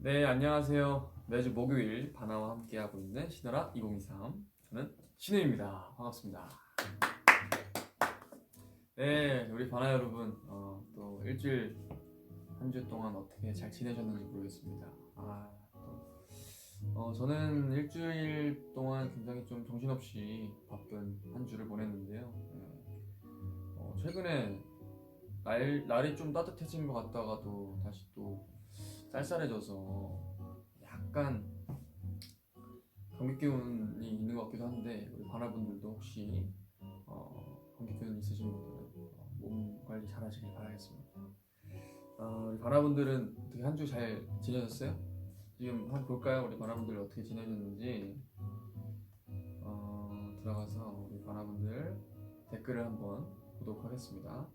네, 안녕하세요. 매주 목요일 바나와 함께하고 있는 시너라 2023. 저는 신우입니다. 반갑습니다. 네, 우리 바나 여러분, 또 일주일, 한 주 동안 어떻게 잘 지내셨는지 모르겠습니다. 저는 일주일 동안 굉장히 좀 정신없이 바쁜 한 주를 보냈는데요. 최근에 날이 좀 따뜻해진 것 같다가도 다시 또 쌀쌀해져서 약간 감기 기운이 있는 것 같기도 한데 우리 바나분들도 혹시 감기 기운 있으신 분들은 몸 관리 잘 하시길 바라겠습니다. 우리 바나분들은 어떻게 한 주 잘 지내셨어요? 지금 한번 볼까요? 우리 바나분들 어떻게 지내셨는지 들어가서 우리 바나분들 댓글을 한번 보도록 하겠습니다.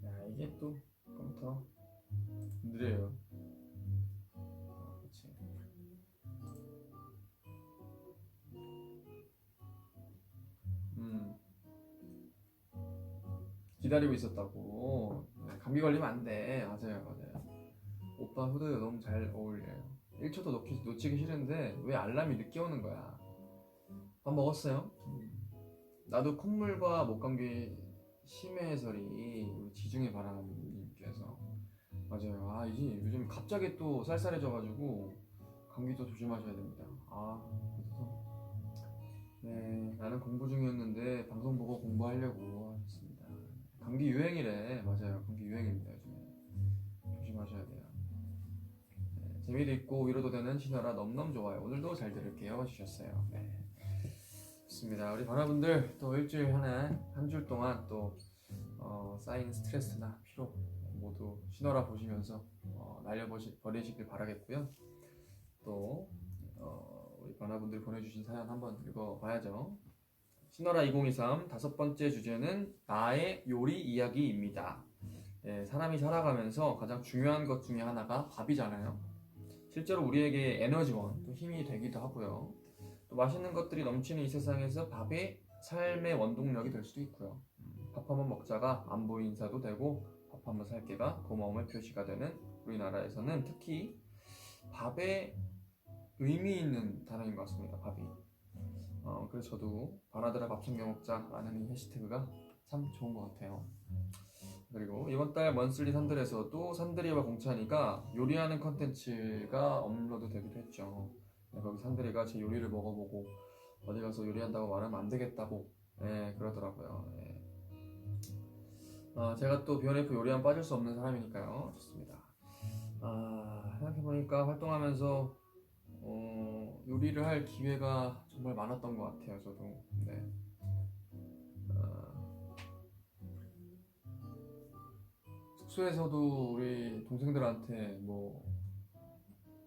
야, 이게 또 컴퓨터 느려요. 그치. 음, 기다리고 있었다고. 네, 감기 걸리면 안 돼. 맞아요, 맞아요. 오빠 후드 너무 잘 어울려요. 1초도 놓치기 싫은데 왜 알람이 늦게 오는 거야? 밥 먹었어요? 나도 콧물과 목감기 심해설이 우리 지중해 바람님께서 맞아요. 이제 요즘 갑자기 또 쌀쌀해져가지고 감기도 조심하셔야 됩니다. 그래서 네, 나는 공부 중이었는데 방송 보고 공부하려고 하셨습니다. 감기 유행이래. 맞아요. 감기 유행입니다. 요즘에 조심하셔야 돼요. 재미도 있고 위로도 되는 시너라 넘넘 좋아요. 오늘도 잘 들을게요 주셨어요. 네, 좋습니다. 우리 바나분들 또 일주일 한 주 동안 또 쌓인 스트레스나 피로 모두 시너라 보시면서 날려버리시길 바라겠고요. 또 우리 바나분들 보내주신 사연 한번 읽어봐야죠. 시너라 2023 다섯 번째 주제는 나의 요리 이야기입니다. 네, 사람이 살아가면서 가장 중요한 것 중에 하나가 밥이잖아요. 실제로 우리에게 에너지원, 또 힘이 되기도 하고요. 또 맛있는 것들이 넘치는 이 세상에서 밥이 삶의 원동력이 될 수도 있고요. 밥 한번 먹자가 안부 인사도 되고 밥 한번 살게가 고마움의 표시가 되는 우리나라에서는 특히 밥에 의미 있는 단어인 것 같습니다. 밥이. 그래서 저도 바나드라 밥 챙겨 먹자라는 이 해시태그가 참 좋은 것 같아요. 그리고 이번 달 먼슬리 산들에서도 산들이와 공찬이가 요리하는 컨텐츠가 업로드 되기도 했죠. 네, 거기 산들이가 제 요리를 먹어보고 어디 가서 요리한다고 말하면 안 되겠다고 그러더라고요. 제가 또 비욘에프 요리하면 빠질 수 없는 사람이니까요. 좋습니다. 생각해보니까 활동하면서 요리를 할 기회가 정말 많았던 것 같아요. 저도. 네. 숙소에서도 우리 동생들한테 뭐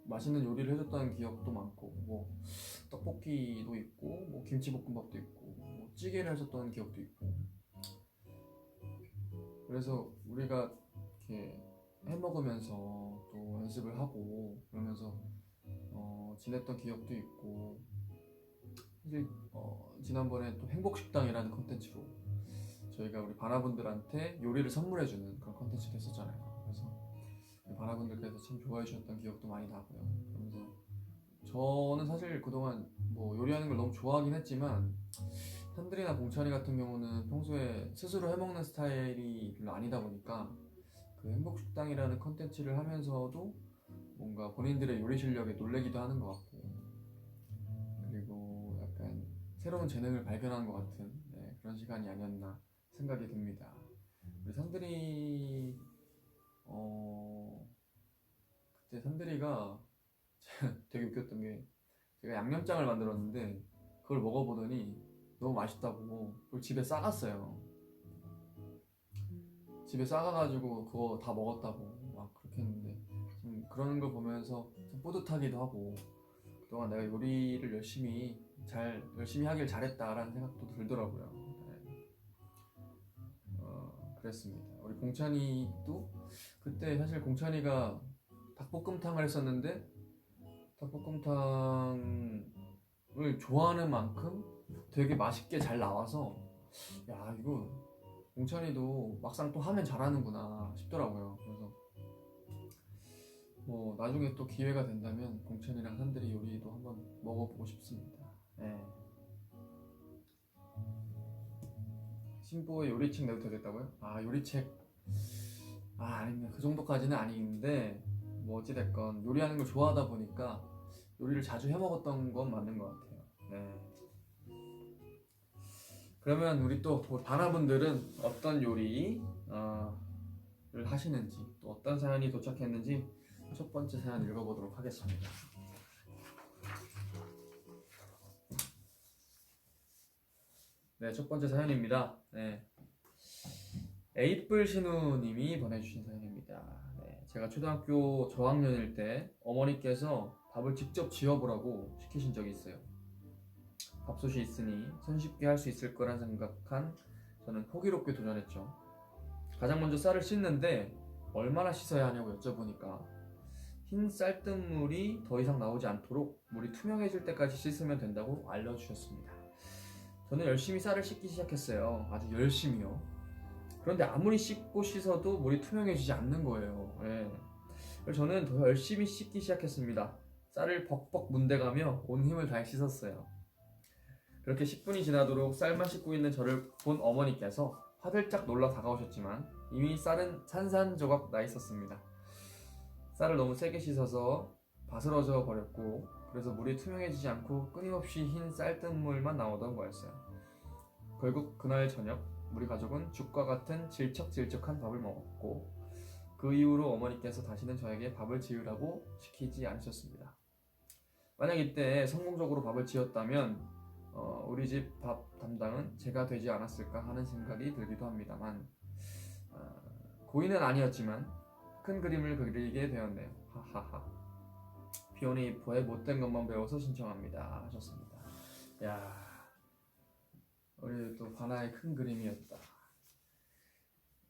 맛있는 요리를 해줬다는 기억도 많고 뭐 떡볶이도 있고 뭐 김치볶음밥도 있고 뭐 찌개를 해줬던 기억도 있고 그래서 우리가 이렇게 해먹으면서 또 연습을 하고 그러면서 지냈던 기억도 있고 사실 지난번에 또 행복식당이라는 컨텐츠로 저희가 우리 바나분들한테 요리를 선물해주는 그런 컨텐츠도 했었잖아요. 그래서 바나분들께서 참 좋아해 주셨던 기억도 많이 나고요. 그러면서 저는 사실 그동안 뭐 요리하는 걸 너무 좋아하긴 했지만 산들이나 봉찬이 같은 경우는 평소에 스스로 해먹는 스타일이 별로 아니다 보니까 그 행복식당이라는 컨텐츠를 하면서도 뭔가 본인들의 요리 실력에 놀래기도 하는 것 같고 그리고 약간 새로운 재능을 발견한 것 같은 그런 시간이 아니었나 생각이 듭니다. 우리 산들이 그때 산들이가 되게 웃겼던 게 제가 양념장을 만들었는데 그걸 먹어보더니 너무 맛있다고 그걸 집에 싸갔어요. 집에 싸가가지고 그거 다 먹었다고 막 그렇게 했는데 좀 그런 걸 보면서 좀 뿌듯하기도 하고 그동안 내가 요리를 열심히 하길 잘했다라는 생각도 들더라고요. 그랬습니다. 우리 공찬이도 그때 사실 공찬이가 닭볶음탕을 했었는데 닭볶음탕을 좋아하는 만큼 되게 맛있게 잘 나와서 야 이거 공찬이도 막상 또 하면 잘하는구나 싶더라고요. 그래서 뭐 나중에 또 기회가 된다면 공찬이랑 산들이 요리도 한번 먹어보고 싶습니다. 네. 신보의 요리책 내도 되겠다고요? 아 요리책 아닙니다. 그 정도까지는 아닌데 뭐 어찌됐건 요리하는 걸 좋아하다 보니까 요리를 자주 해먹었던 건 맞는 것 같아요. 네. 그러면 우리 또 바나분들은 어떤 요리를 하시는지 또 어떤 사연이 도착했는지 첫 번째 사연 읽어보도록 하겠습니다. 네, 첫 번째 사연입니다. 네. 에이플 신우님이 보내주신 사연입니다. 네, 제가 초등학교 저학년일 때 어머니께서 밥을 직접 지어보라고 시키신 적이 있어요. 밥솥이 있으니 손쉽게 할 수 있을 거란 생각한 저는 호기롭게 도전했죠. 가장 먼저 쌀을 씻는데 얼마나 씻어야 하냐고 여쭤보니까 흰 쌀뜨물이 더 이상 나오지 않도록 물이 투명해질 때까지 씻으면 된다고 알려주셨습니다. 저는 열심히 쌀을 씻기 시작했어요. 아주 열심히요. 그런데 아무리 씻고 씻어도 물이 투명해지지 않는 거예요. 예. 그래서 저는 더 열심히 씻기 시작했습니다. 쌀을 벅벅 문대가며 온 힘을 다해 씻었어요. 그렇게 10분이 지나도록 쌀만 씻고 있는 저를 본 어머니께서 화들짝 놀라 다가오셨지만 이미 쌀은 산산조각 나 있었습니다. 쌀을 너무 세게 씻어서 바스러져 버렸고 그래서 물이 투명해지지 않고 끊임없이 흰 쌀뜨물만 나오던 거였어요. 결국 그날 저녁 우리 가족은 죽과 같은 질척질척한 밥을 먹었고 그 이후로 어머니께서 다시는 저에게 밥을 지으라고 시키지 않으셨습니다. 만약 이때 성공적으로 밥을 지었다면 우리 집 밥 담당은 제가 되지 않았을까 하는 생각이 들기도 합니다만 고의는 아니었지만 큰 그림을 그리게 되었네요. 하하하. 비오니이프의 못된 것만 배워서 신청합니다 하셨습니다. 야, 우리 또 바나의 큰 그림이었다.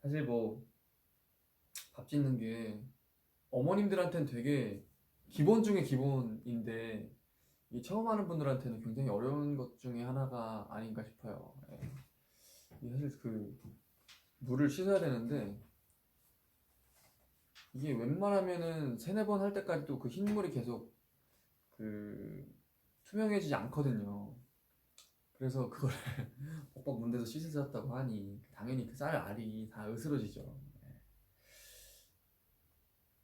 사실 뭐 밥 짓는 게 어머님들한테는 되게 기본 중에 기본인데 이 처음 하는 분들한테는 굉장히 어려운 것 중에 하나가 아닌가 싶어요. 예. 사실 그 물을 씻어야 되는데 이게 웬만하면은 3-4번 할 때까지도 그 흰물이 계속 그 투명해지지 않거든요. 그래서 그거를 뻑뻑 문대서 씻으셨다고 하니 당연히 그 쌀 알이 다 으스러지죠.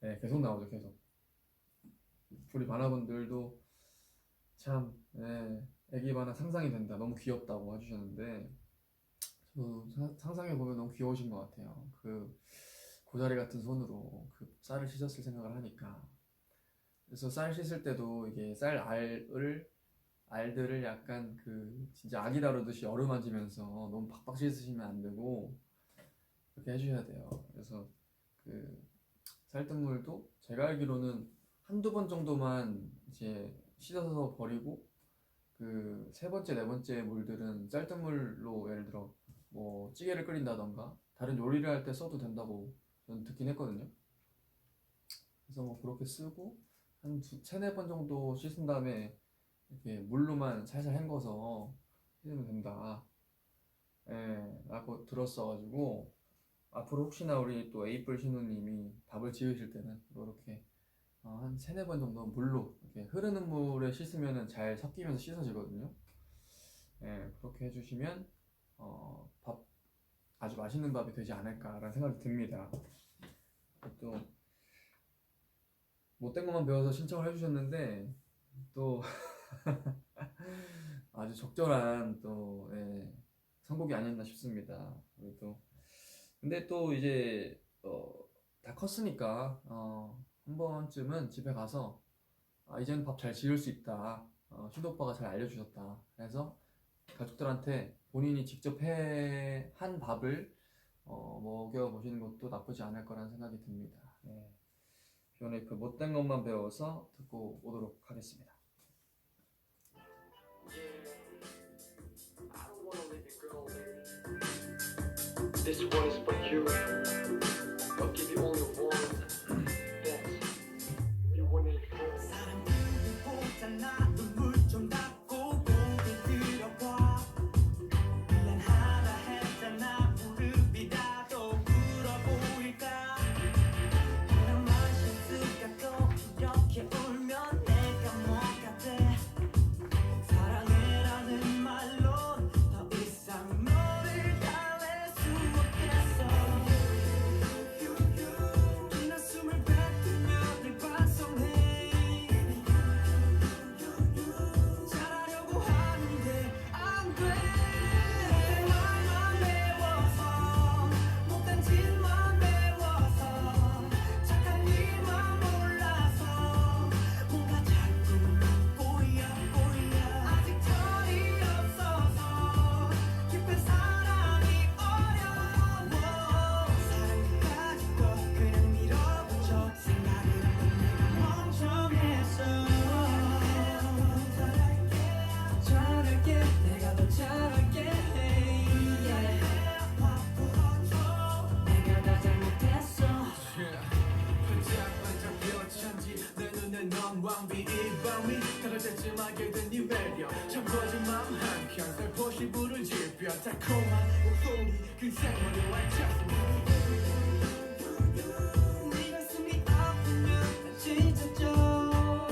네, 계속 나오죠, 계속. 우리 바나분들도 참, 애기 바나 상상이 된다. 너무 귀엽다고 해주셨는데 상상해보면 너무 귀여우신 것 같아요. 그 고자리 같은 손으로 그 쌀을 씻었을 생각을 하니까. 그래서 쌀 씻을 때도 이게 쌀 알들을 약간 그 진짜 아기 다루듯이 어루만지면서 너무 팍팍 씻으시면 안 되고 그렇게 해주셔야 돼요. 그래서 그 쌀뜨물도 제가 알기로는 1-2번 정도만 이제 씻어서 버리고 그 3번째, 4번째 물들은 쌀뜨물로 예를 들어 뭐 찌개를 끓인다던가 다른 요리를 할 때 써도 된다고 저는 듣긴 했거든요. 그래서 뭐 그렇게 쓰고 한 3-4번 정도 씻은 다음에 이렇게 물로만 살살 헹궈서 씻으면 된다 라고 들었어가지고 앞으로 혹시나 우리 또 에이플 신우님이 밥을 지으실 때는 이렇게 한 3-4번 정도 물로 이렇게 흐르는 물에 씻으면 잘 섞이면서 씻어지거든요. 그렇게 해주시면 밥 아주 맛있는 밥이 되지 않을까라는 생각이 듭니다. 또 못된 것만 배워서 신청을 해주셨는데 또 아주 적절한 또 선곡이 아니었나 싶습니다. 근데 또 이제 다 컸으니까 한 번쯤은 집에 가서 이제는 밥 잘 지을 수 있다. 신도오빠가 잘 알려주셨다. 그래서 가족들한테 본인이 직접 한 밥을 먹여보시는 것도 나쁘지 않을 거라는 생각이 듭니다. 비오네이프 못된 것만 배워서 듣고 오도록 하겠습니다. This one is for you. I'll give you all you want. Dance. You want it. 사람들이 보잖아. 눈물 좀 닦고 고개 들어봐. 미안하다 했잖아. 무릎이 왕비 이 밤이 다를 때쯤 알게 된 네 매력 잠궈진 맘 한켠 살포시 불을 지펴 달콤한 목소리 그 생활의 완창 네 가슴이 아프면 난 찢어져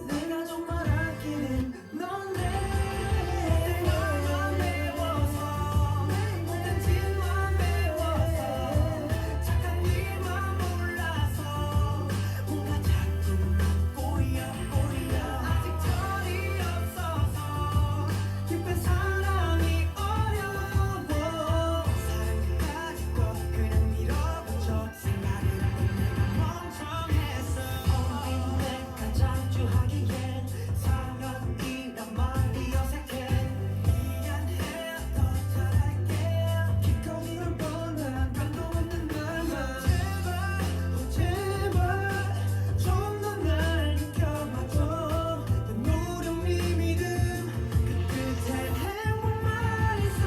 내가 정말 아끼는 넌데 너만 매워서 단지만 매워서 착한 네만 몰라서 뭔가 자꾸만 꼬여 아직 철이 없어서 깊은 사랑이 어려워 사랑까지 또 그냥 밀어붙여 생각을 하고 내가 멍청했어 언니 내가 장주하기엔 사랑이란 말이 어색해 미안해 더 잘할게 기꺼이를 뻔한 감동 없는 말만 제발 좀 더 날 느껴봐줘 내 무릎 네 믿음 그 끝엔 행복만 있어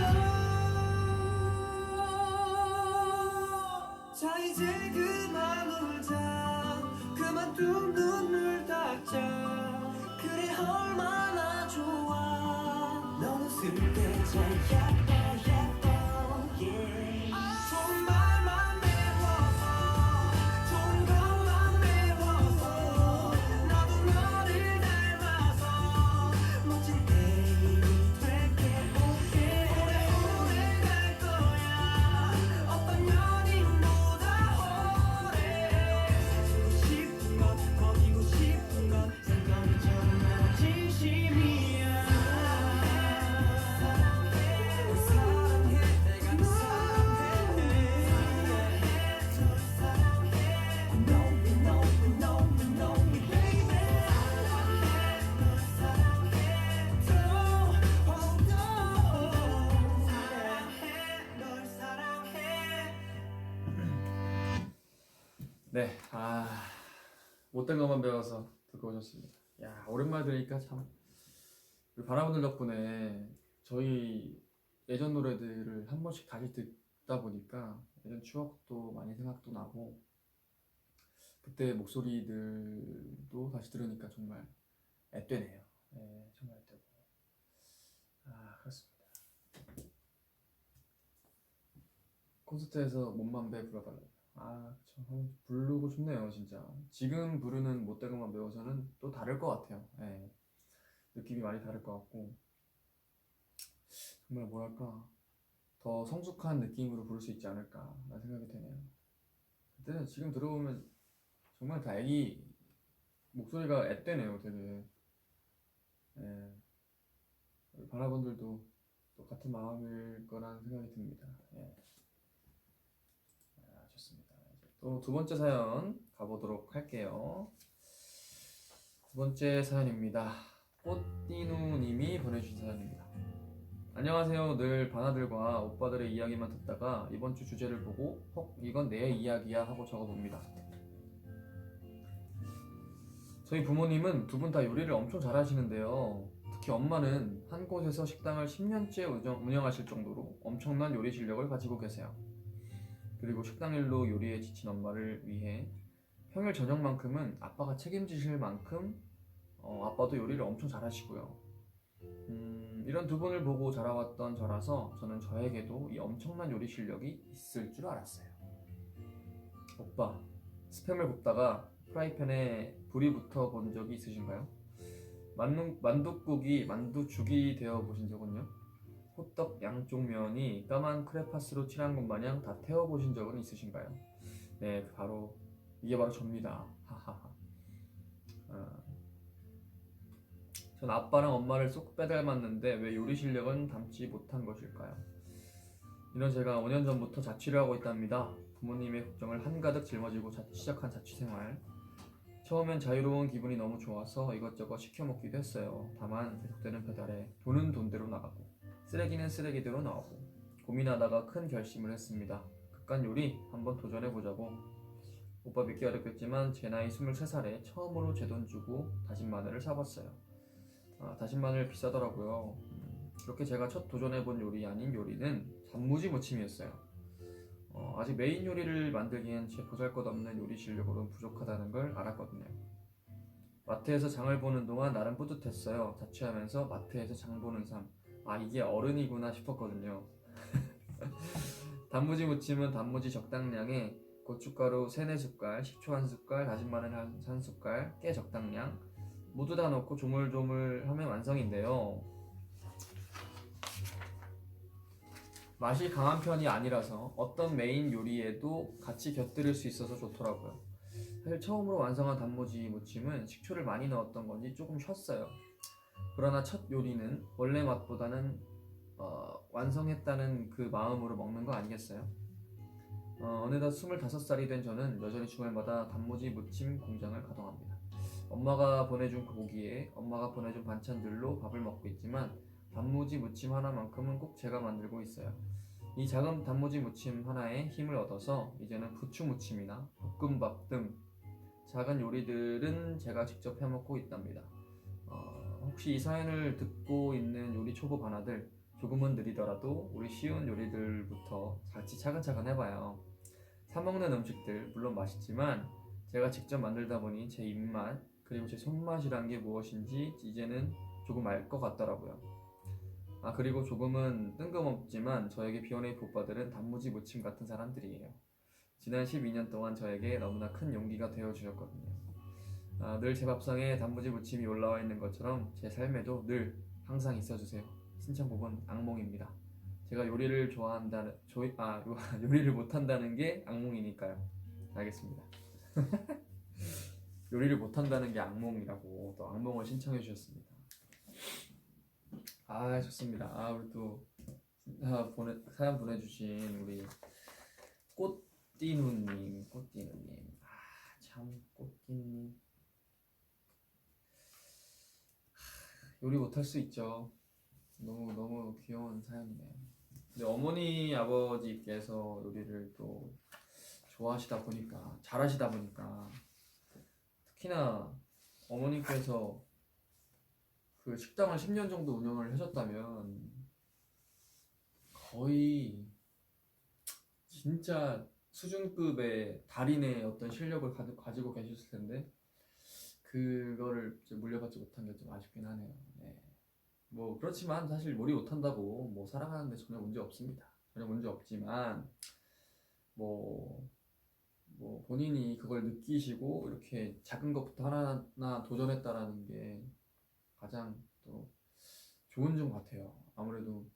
자 이제 그만 울자 그만 두 눈을 닫자 그래 얼마나 좋아 넌 웃을 때 제일 예뻐 yeah. 좋은 말만 매워서 좋은 것만 매워서 나도 너를 닮아서 멋진 애인이 될게 오래오래 갈 거야 어떤 연인보다 오래 사주고 싶은 것 먹이고 싶은 것 생각이 정말 진심이야 사랑해 널 사랑해 내가 널 사랑해 널 사랑해 know me baby 사랑해 널 사랑해 사랑해 널 사랑해 네, 못된 것만 배워서 듣고 오셨습니다. 야, 오랜만에 들으니까 참 우리 바라분들 덕분에 저희 예전 노래들을 한 번씩 다시 듣다 보니까 예전 추억도 많이 생각도 나고 그때 목소리들도 다시 들으니까 정말 앳되네요. 네, 정말 앳되고. 그렇습니다. 콘서트에서 몸만배 불러달라고. 그쵸. 부르고 싶네요, 진짜. 지금 부르는 못된 것만 배워서는 또 다를 것 같아요. 예. 느낌이 많이 다를 것 같고, 정말 뭐랄까, 더 성숙한 느낌으로 부를 수 있지 않을까라는 생각이 드네요. 그때는 지금 들어보면 정말 다 애기 목소리가 앳되네요, 되게. 예. 우리 바라분들도 또 같은 마음일 거라는 생각이 듭니다. 예. 좋습니다. 또 두 번째 사연 가보도록 할게요. 두 번째 사연입니다. 꽃띠누님이 보내주신 사연입니다. 안녕하세요. 늘 바나들과 오빠들의 이야기만 듣다가 이번 주 주제를 보고 이건 내 이야기야 하고 적어봅니다. 저희 부모님은 두 분 다 요리를 엄청 잘하시는데요. 특히 엄마는 한 곳에서 식당을 10년째 운영하실 정도로 엄청난 요리 실력을 가지고 계세요. 그리고 식당 일로 요리에 지친 엄마를 위해 평일 저녁만큼은 아빠가 책임지실 만큼 아빠도 요리를 엄청 잘하시고요. 이런 두 분을 보고 자라왔던 저라서 저는 저에게도 이 엄청난 요리 실력이 있을 줄 알았어요. 오빠, 스팸을 굽다가 프라이팬에 불이 붙어 본 적이 있으신가요? 만둣국이 만두죽이 되어 보신 적은요? 호떡 양쪽 면이 까만 크레파스로 칠한 것 마냥 다 태워보신 적은 있으신가요? 네, 이게 바로 접니다. 하하하. 전 아빠랑 엄마를 쏙 빼닮았는데 왜 요리 실력은 닮지 못한 것일까요? 이런 제가 5년 전부터 자취를 하고 있답니다. 부모님의 걱정을 한가득 짊어지고 시작한 자취생활. 처음엔 자유로운 기분이 너무 좋아서 이것저것 시켜 먹기도 했어요. 다만 계속되는 배달에 돈은 돈대로 나가고 쓰레기는 쓰레기대로 나오고 고민하다가 큰 결심을 했습니다. 극간 요리 한번 도전해보자고. 오빠 믿기 어렵겠지만 제 나이 23살에 처음으로 제 돈 주고 다진 마늘을 사봤어요. 다진 마늘 비싸더라고요. 그렇게 제가 첫 도전해본 요리 아닌 요리는 단무지 무침이었어요. 아직 메인 요리를 만들기엔 제 보잘것없는 요리 실력으로는 부족하다는 걸 알았거든요. 마트에서 장을 보는 동안 나름 뿌듯했어요. 자취하면서 마트에서 장 보는 삶. 아, 이게 어른이구나 싶었거든요. 단무지 무침은 단무지 적당량에 고춧가루 3, 4숟갈, 식초 1숟갈, 다진 마늘 1숟갈, 깨 적당량 모두 다 넣고 조물조물 하면 완성인데요. 맛이 강한 편이 아니라서 어떤 메인 요리에도 같이 곁들일 수 있어서 좋더라고요. 사실 처음으로 완성한 단무지 무침은 식초를 많이 넣었던 건지 조금 쉬었어요. 그러나 첫 요리는 원래 맛보다는 완성했다는 그 마음으로 먹는 거 아니겠어요? 어느덧 25살이 된 저는 여전히 주말마다 단무지 무침 공장을 가동합니다. 엄마가 보내준 고기에 엄마가 보내준 반찬들로 밥을 먹고 있지만 단무지 무침 하나만큼은 꼭 제가 만들고 있어요. 이 작은 단무지 무침 하나에 힘을 얻어서 이제는 부추 무침이나 볶음밥 등 작은 요리들은 제가 직접 해먹고 있답니다. 혹시 이 사연을 듣고 있는 요리 초보 바나들 조금은 느리더라도 우리 쉬운 요리들부터 같이 차근차근 해봐요. 사먹는 음식들 물론 맛있지만 제가 직접 만들다 보니 제 입맛 그리고 제 손맛이란 게 무엇인지 이제는 조금 알 것 같더라고요. 그리고 조금은 뜬금없지만 저에게 비원의 오빠들은 단무지 무침 같은 사람들이에요. 지난 12년 동안 저에게 너무나 큰 용기가 되어주셨거든요. 늘 제 밥상에 단무지 무침이 올라와 있는 것처럼 제 삶에도 늘 항상 있어주세요. 신청곡은 악몽입니다. 제가 요리를 좋아한다는 요리를 못한다는 게 악몽이니까요. 알겠습니다. 요리를 못한다는 게 악몽이라고 또 악몽을 신청해 주셨습니다. 좋습니다. 우리 또 사연 보내주신 우리 꽃띠누님, 참 꽃띠님 요리 못할 수 있죠. 너무 귀여운 사연이네요. 근데 어머니 아버지께서 요리를 또 좋아하시다 보니까 잘하시다 보니까 특히나 어머니께서 그 식당을 10년 정도 운영을 하셨다면 거의 진짜 수준급의 달인의 어떤 실력을 가지고 계셨을 텐데 그거를 이제 물려받지 못한 게 좀 아쉽긴 하네요. 네. 뭐 그렇지만 사실 요리 못한다고 뭐 살아가는데 전혀 문제 없습니다. 전혀 문제 없지만 뭐 본인이 그걸 느끼시고 이렇게 작은 것부터 하나하나 도전했다라는 게 가장 또 좋은 점 같아요. 아무래도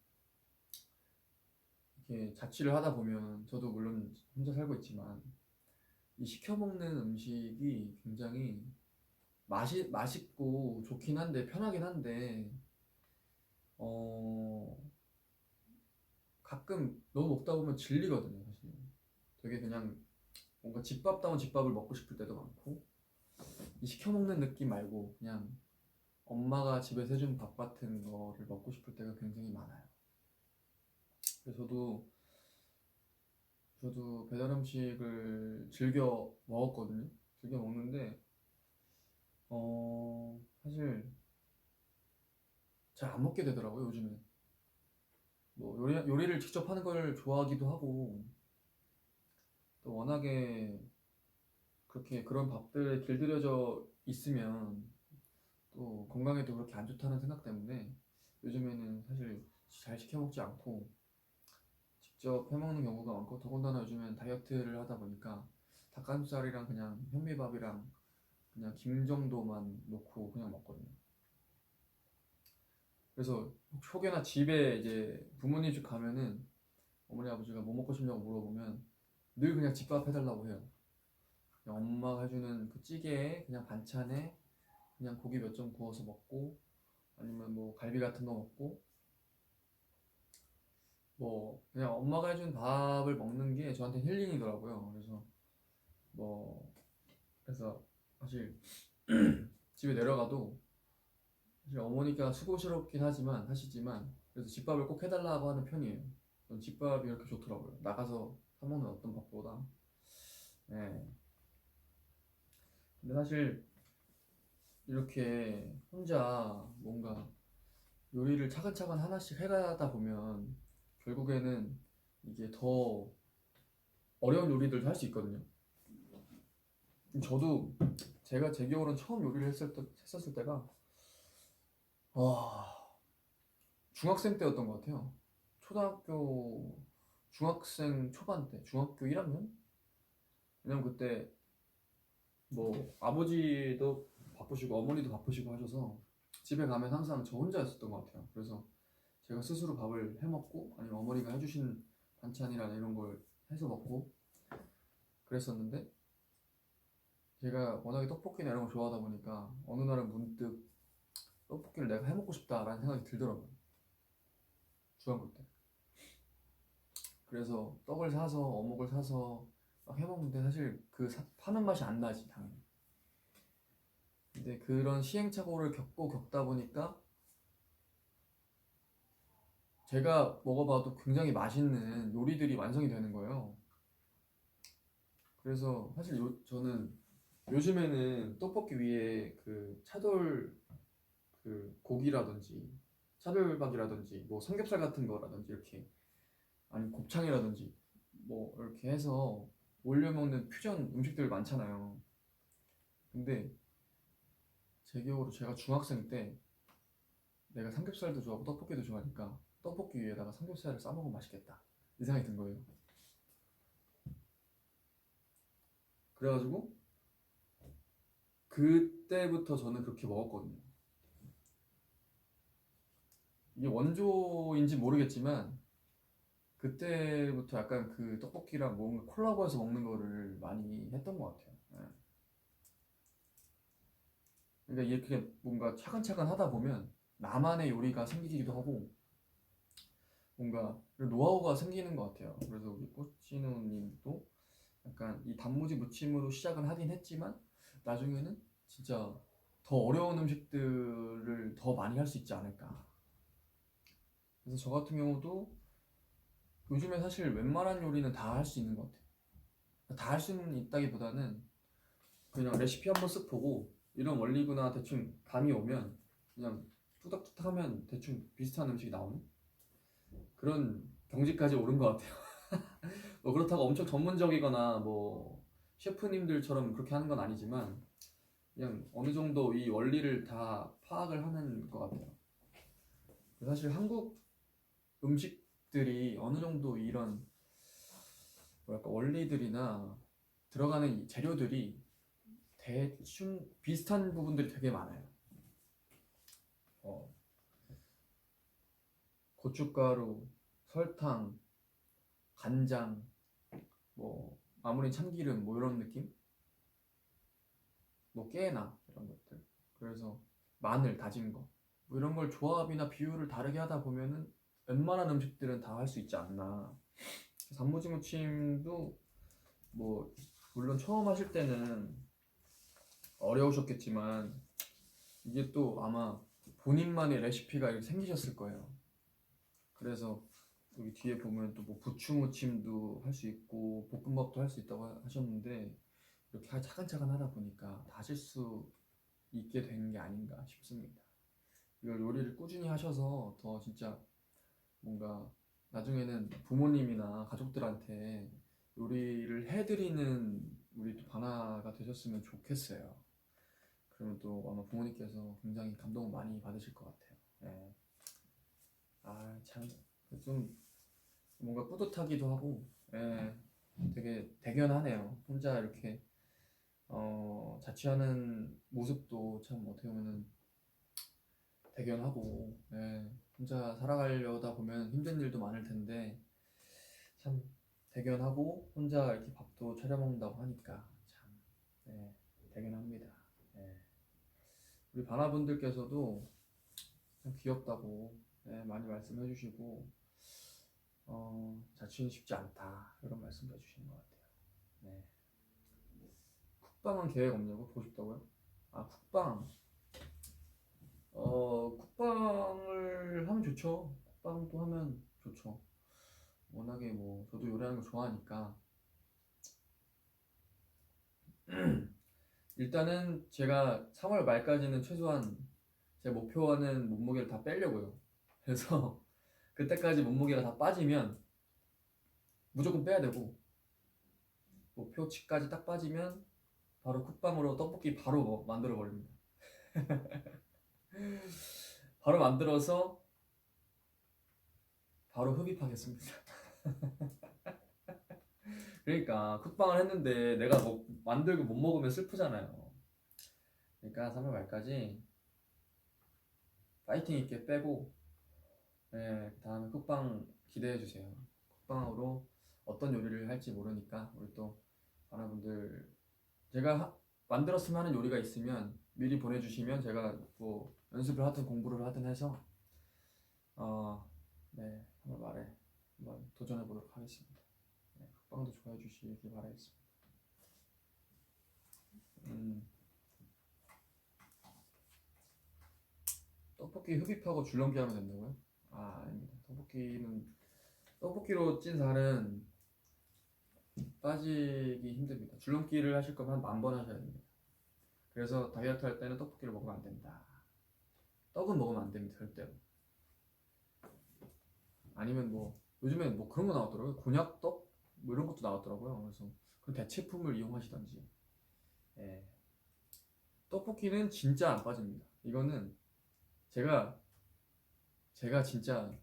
이렇게 자취를 하다 보면 저도 물론 혼자 살고 있지만 이 시켜 먹는 음식이 굉장히 맛있고 좋긴 한데 편하긴 한데 가끔 너무 먹다 보면 질리거든요. 사실 되게 그냥 뭔가 집밥다운 집밥을 먹고 싶을 때도 많고 이 시켜 먹는 느낌 말고 그냥 엄마가 집에서 해준 밥 같은 거를 먹고 싶을 때가 굉장히 많아요. 그래서 저도 배달 음식을 즐겨 먹었거든요. 즐겨 먹는데 사실 잘 안 먹게 되더라고요, 요즘에. 뭐 요리를 직접 하는 걸 좋아하기도 하고 또 워낙에 그렇게 그런 밥들에 길들여져 있으면 또 건강에도 그렇게 안 좋다는 생각 때문에 요즘에는 사실 잘 시켜 먹지 않고 직접 해 먹는 경우가 많고 더군다나 요즘엔 다이어트를 하다 보니까 닭가슴살이랑 그냥 현미밥이랑 그냥 김 정도만 넣고 그냥 먹거든요. 그래서 혹여나 집에 이제 부모님 집 가면은 어머니 아버지가 뭐 먹고 싶냐고 물어보면 늘 그냥 집밥 해달라고 해요. 그냥 엄마가 해주는 그 찌개에 그냥 반찬에 그냥 고기 몇 점 구워서 먹고 아니면 뭐 갈비 같은 거 먹고 뭐 그냥 엄마가 해준 밥을 먹는 게 저한테 힐링이더라고요. 그래서 사실 집에 내려가도 사실 어머니가 수고스럽긴 하시지만 그래서 집밥을 꼭 해달라고 하는 편이에요. 전 집밥이 이렇게 좋더라고요. 나가서 사 먹는 어떤 밥보다. 네. 근데 사실 이렇게 혼자 뭔가 요리를 차근차근 하나씩 해가다 보면 결국에는 이게 더 어려운 요리들도 할 수 있거든요. 저도 제가 제 기억으로는 처음 요리를 했었을 때가 와, 중학생 때였던 것 같아요. 초등학교 중학생 초반 때, 중학교 1학년? 왜냐면 그때 뭐 아버지도 바쁘시고 어머니도 바쁘시고 하셔서 집에 가면 항상 저 혼자였었던 것 같아요. 그래서 제가 스스로 밥을 해 먹고 아니면 어머니가 해주신 반찬이나 이런 걸 해서 먹고 그랬었는데 제가 워낙에 떡볶이나 이런 걸 좋아하다 보니까 어느 날은 문득 떡볶이를 내가 해 먹고 싶다라는 생각이 들더라고요. 중학교 때. 그래서 떡을 사서 어묵을 사서 막 해먹는데 사실 파는 맛이 안 나지 당연히. 근데 그런 시행착오를 겪다 보니까 제가 먹어봐도 굉장히 맛있는 요리들이 완성이 되는 거예요. 그래서 사실 저는 요즘에는 떡볶이 위에 그 차돌 그 고기라든지 차돌박이라든지 뭐 삼겹살 같은 거라든지 이렇게 아니 곱창이라든지 뭐 이렇게 해서 올려 먹는 퓨전 음식들 많잖아요. 근데 제 기억으로 제가 중학생 때 내가 삼겹살도 좋아하고 떡볶이도 좋아하니까 떡볶이 위에다가 삼겹살을 싸먹으면 맛있겠다 이 생각이 든 거예요. 그래가지고 그때부터 저는 그렇게 먹었거든요. 이게 원조인지 모르겠지만 그때부터 약간 그 떡볶이랑 뭔가 콜라보해서 먹는 거를 많이 했던 것 같아요. 예. 그러니까 이게 그게 뭔가 차근차근 하다 보면 나만의 요리가 생기기도 하고 뭔가 노하우가 생기는 것 같아요. 그래서 우리 꼬치누님도 약간 이 단무지 무침으로 시작을 하긴 했지만 나중에는 진짜 더 어려운 음식들을 더 많이 할 수 있지 않을까. 그래서 저 같은 경우도 요즘에 사실 웬만한 요리는 다 할 수 있는 것 같아요. 다 할 수는 있다기보다는 그냥 레시피 한번 쓱 보고 이런 원리구나 대충 감이 오면 그냥 뚝딱뚝딱 하면 대충 비슷한 음식이 나오는 그런 경지까지 오른 것 같아요. 뭐 그렇다고 엄청 전문적이거나 뭐 셰프님들처럼 그렇게 하는 건 아니지만 그냥 어느 정도 이 원리를 다 파악을 하는 것 같아요. 사실 한국 음식들이 어느 정도 이런 뭐랄까 원리들이나 들어가는 이 재료들이 대충 비슷한 부분들이 되게 많아요. 어, 고춧가루, 설탕, 간장, 뭐 아무리 참기름 뭐 이런 느낌? 뭐 깨나 이런 것들. 그래서 마늘 다진 거. 뭐 이런 걸 조합이나 비율을 다르게 하다 보면은 웬만한 음식들은 다 할 수 있지 않나. 단무지 무침도 뭐 물론 처음 하실 때는 어려우셨겠지만 이게 또 아마 본인만의 레시피가 이렇게 생기셨을 거예요. 그래서 여기 뒤에 보면 또 뭐 부추 무침도 할 수 있고 볶음밥도 할 수 있다고 하셨는데 이렇게 차근차근 하다 보니까 다 하실 수 있게 된 게 아닌가 싶습니다. 이걸 요리를 꾸준히 하셔서 더 진짜 뭔가 나중에는 부모님이나 가족들한테 요리를 해드리는 우리 또 바나가 되셨으면 좋겠어요. 그러면 또 아마 부모님께서 굉장히 감동을 많이 받으실 것 같아요. 예. 아, 참, 좀 뭔가 뿌듯하기도 하고, 예. 되게 대견하네요. 혼자 이렇게 자취하는 모습도 참 어떻게 보면은 대견하고, 예. 혼자 살아가려다 보면 힘든 일도 많을 텐데 참 대견하고 혼자 이렇게 밥도 차려 먹는다고 하니까 참 예, 대견합니다. 예. 우리 바나분들께서도 참 귀엽다고 예, 많이 말씀해 주시고 자취는 쉽지 않다 이런 말씀도 해주시는 것 같아요. 네. 쿡방은 계획 없냐고 보고 싶다고요? 아 쿡방 쿡방을 하면 좋죠. 쿡방도 하면 좋죠. 워낙에 뭐 저도 요리하는 거 좋아하니까 일단은 제가 3월 말까지는 최소한 제 목표하는 몸무게를 다 빼려고요. 그래서 그때까지 몸무게가 다 빠지면 무조건 빼야 되고 목표치까지 딱 빠지면 바로 쿡방으로 떡볶이 바로 만들어 버립니다. 바로 만들어서 바로 흡입하겠습니다. 그러니까 쿡방을 했는데 내가 만들고 못 먹으면 슬프잖아요. 그러니까 3월 말까지 파이팅 있게 빼고, 네, 다음에 쿡방 기대해 주세요. 쿡방으로 어떤 요리를 할지 모르니까 우리 또 여러분들 제가 만들었으면 하는 요리가 있으면 미리 보내주시면 제가 뭐 연습을 하든 공부를 하든 해서 네, 3월 말에 한번 도전해 보도록 하겠습니다. 네, 쿡방도 좋아해 주시기 바라겠습니다. 떡볶이 흡입하고 줄넘기 하면 된다고요? 아닙니다. 떡볶이로 찐 살은 빠지기 힘듭니다. 줄넘기를 하실 거면 한 10,000번 하셔야 됩니다. 그래서 다이어트 할 때는 떡볶이를 먹으면 안 된다. 떡은 먹으면 안 됩니다. 절대로. 아니면 뭐 요즘엔 뭐 그런 거 나왔더라고요. 곤약떡 뭐 이런 것도 나왔더라고요. 그래서 그 대체품을 이용하시던지. 예. 떡볶이는 진짜 안 빠집니다. 이거는 제가 진짜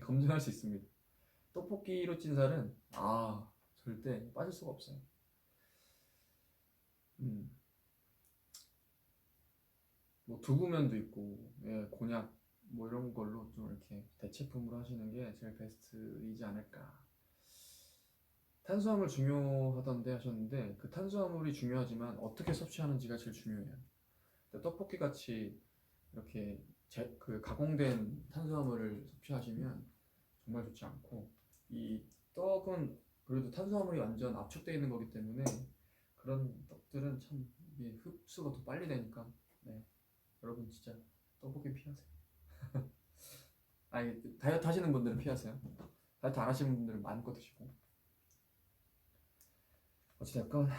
검증할 수 있습니다. 떡볶이로 찐 살은 절대 빠질 수가 없어요. 뭐 두부면도 있고, 예, 곤약 뭐 이런 걸로 좀 이렇게 대체품으로 하시는 게 제일 베스트이지 않을까. 탄수화물 중요하던데 하셨는데 그 탄수화물이 중요하지만 어떻게 섭취하는지가 제일 중요해요. 떡볶이 같이 이렇게 그 가공된 탄수화물을 섭취하시면 정말 좋지 않고, 이 떡은 그래도 탄수화물이 완전 압축되어 있는 거기 때문에 그런 떡들은 참 이게 흡수가 더 빨리 되니까, 네, 여러분 진짜 떡볶이 피하세요. 아니, 다이어트 하시는 분들은 피하세요. 다이어트 안 하시는 분들은 마음껏 드시고. 어찌됐건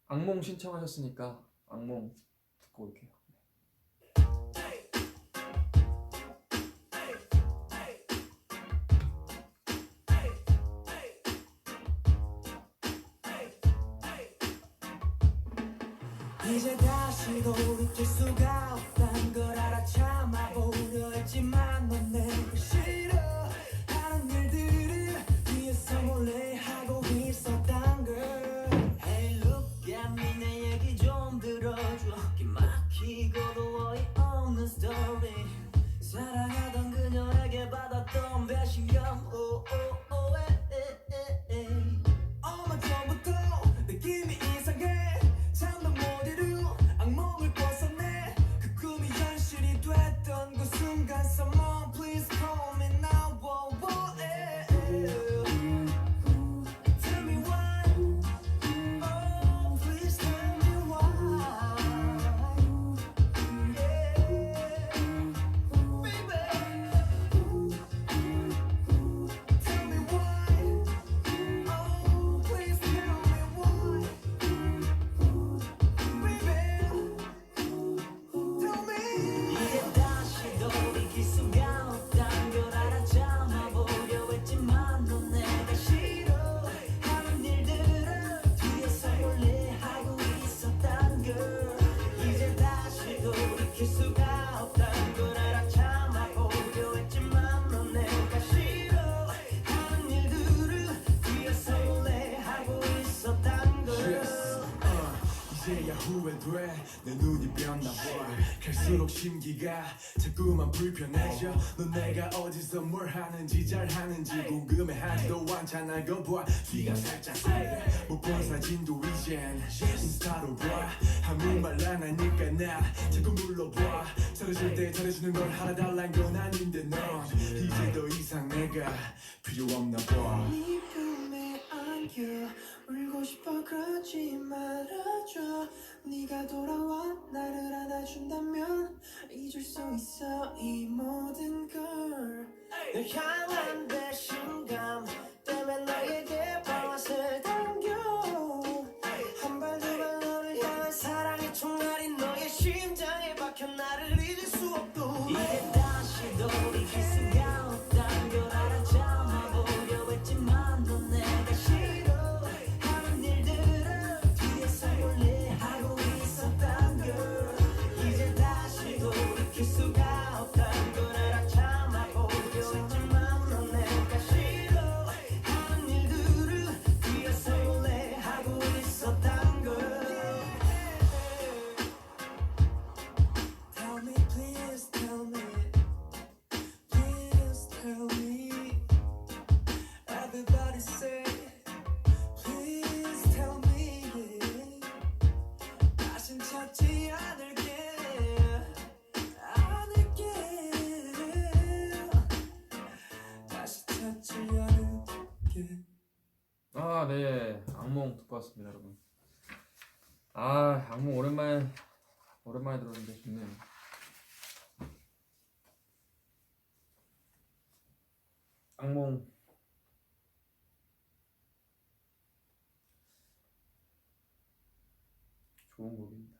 악몽 신청하셨으니까 악몽 듣고 올게요. 이제 다시 돌이킬 수가 없단 걸 알아. 참아보려 했지만 넌 내가 싫어 하는 일들을 뒤에서 몰래 하고 있었단 걸. Hey look at me, 내 얘기 좀 들어줘. 기막히고도 어이없는 스토리. 사랑하던 그녀에게 받았던 배신감. 얼마 전부터 느낌이 이상해. 잠도 못 이루 악몽을 벗어내. 그 꿈이 현실이 됐던 그 순간. Someone please call me now. Tell me why. Oh please tell me why. Tell me why. Oh please tell me why. 이제 다시 돌이킬 수가 없단 걸 알아. 참아보려 했지만 넌 내가 싫어 하는 일들을 뒤에서 몰래 하고 있었단 걸. 이제 다시 돌이킬 수가 없단 걸 알아. 참아보려 했지만 넌 내가 싫어 하는 일들을 뒤에서 몰래 하고 있었단 걸. 이제야 후회돼 내 눈이 변나봐. 갈수록 심기가 자꾸만 불편해져. 넌 내가 어디서 뭘 하는지 잘하는지 궁금해하지도 않잖아. 거봐 귀가 살짝 살려. 못 본 사진도 이젠 인스타로 봐. 아무 말 안 하니까 나 자꾸 물러봐. 잘해줄 때 잘해주는 걸 알아달란 건 아닌데 넌 이제 더 이상 내가 필요 없나 봐. 네 품에 안겨 울고 싶어 그러지 말아줘. 네가 돌아와 나를 안아준다면 잊을 수 있어 이 모든 걸. 널 향한 배신감 때문에 너에게 방아쇠를 당겨. 한 발 두 발 너를 향한 사랑의 총알이 너의 심장에 박혀 나를 잊을 수 없고. 이제 다시 돌이킬 수가 없단 걸 알아. 참아보려 했지만 넌 내가 싫어 하는 아, 네. 악몽 듣고 왔습니다, 여러분. 아, 악몽 오랜만에 들었는데 좋네요. 악몽 좋은 곡입니다.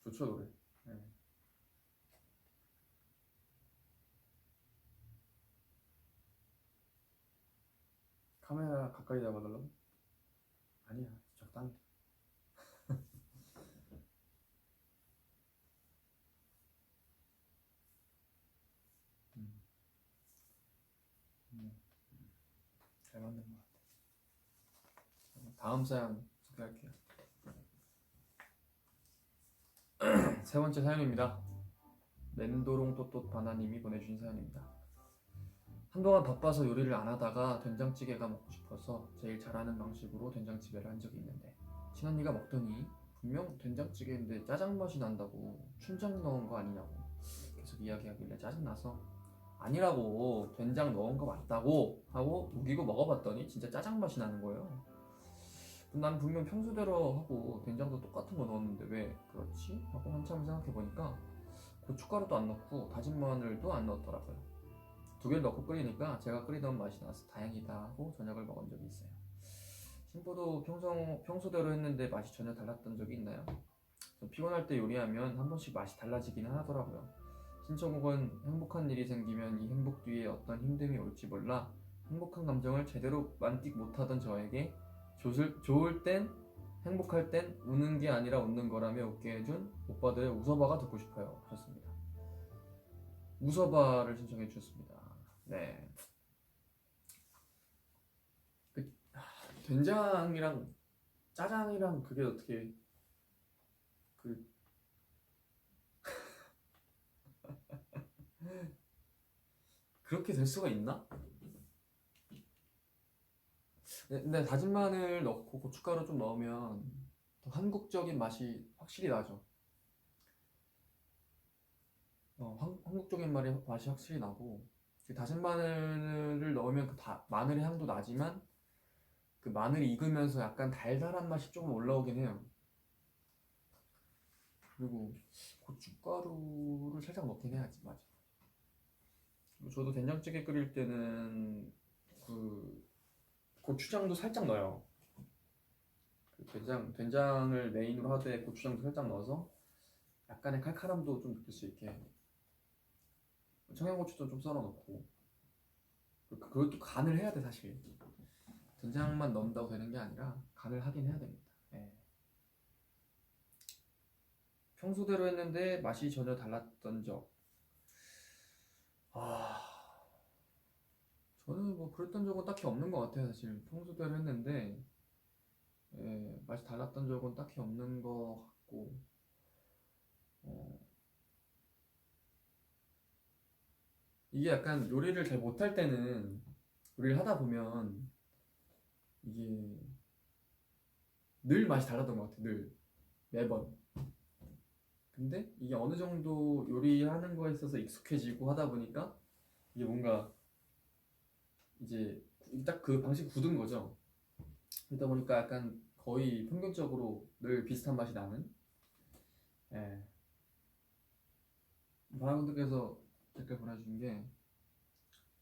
좋죠, 노래. 네. 카메라 가까이 잡아달라고? 아니야, 적당히. 음, 음, 잘 만든 것 같아. 다음 사연 소개할게요. 세 번째 사연입니다. 멘도롱 또또 바나님이 보내주신 사연입니다. 한동안 바빠서 요리를 안 하다가 된장찌개가 먹고 싶어서 제일 잘하는 방식으로 된장찌개를 한 적이 있는데 친언니가 먹더니 분명 된장찌개인데 짜장 맛이 난다고 춘장 넣은 거 아니냐고 계속 이야기하길래 짜증나서 아니라고 된장 넣은 거 맞다고 하고 우기고 먹어봤더니 진짜 짜장 맛이 나는 거예요. 난 분명 평소대로 하고 된장도 똑같은 거 넣었는데 왜 그렇지? 하고 한참 생각해보니까 고춧가루도 안 넣고 다진 마늘도 안 넣었더라고요. 두 개를 넣고 끓이니까 제가 끓이던 맛이 나서 다행이다 하고 저녁을 먹은 적이 있어요. 신부도 평소대로 했는데 맛이 전혀 달랐던 적이 있나요? 저 피곤할 때 요리하면 한 번씩 맛이 달라지기는 하더라고요. 신청곡은 행복한 일이 생기면 이 행복 뒤에 어떤 힘듦이 올지 몰라 행복한 감정을 제대로 만끽 못하던 저에게 좋을 땐 행복할 땐 우는 게 아니라 웃는 거라며 웃게 해준 오빠들의 웃어봐가 듣고 싶어요 하셨습니다. 웃어봐를 신청해 주셨습니다. 네. 된장이랑 짜장이랑 그게 어떻게 그 그렇게 될 수가 있나? 근데 다진 마늘 넣고 고춧가루 좀 넣으면 더 한국적인 맛이 확실히 나죠. 한국적인 맛이 확실히 나고 그 다진 마늘을 넣으면 마늘의 향도 나지만 그 마늘이 익으면서 약간 달달한 맛이 조금 올라오긴 해요. 그리고 고춧가루를 살짝 넣긴 해야지, 맞아. 저도 된장찌개 끓일 때는 그 고추장도 살짝 넣어요. 그 된장을 메인으로 하되 고추장도 살짝 넣어서 약간의 칼칼함도 좀 느낄 수 있게 청양고추도 좀 썰어 넣고 그것도 간을 해야 돼 사실. 된장만 넣는다고 되는 게 아니라 간을 하긴 해야 됩니다. 예. 평소대로 했는데 맛이 전혀 달랐던 적. 저는 뭐 그랬던 적은 딱히 없는 것 같아요 사실. 평소대로 했는데 맛이 달랐던 적은 딱히 없는 것 같고 이게 약간 요리를 잘 못할 때는 요리를 하다 보면 이게 늘 맛이 달랐던 것 같아요. 늘 매번. 근데 이게 어느 정도 요리하는 거에 있어서 익숙해지고 하다 보니까 이게 뭔가 이제 딱 그 방식 굳은 거죠. 그러다 보니까 약간 거의 평균적으로 늘 비슷한 맛이 나는. 예. 많은 분들께서 댓글 보내주신 게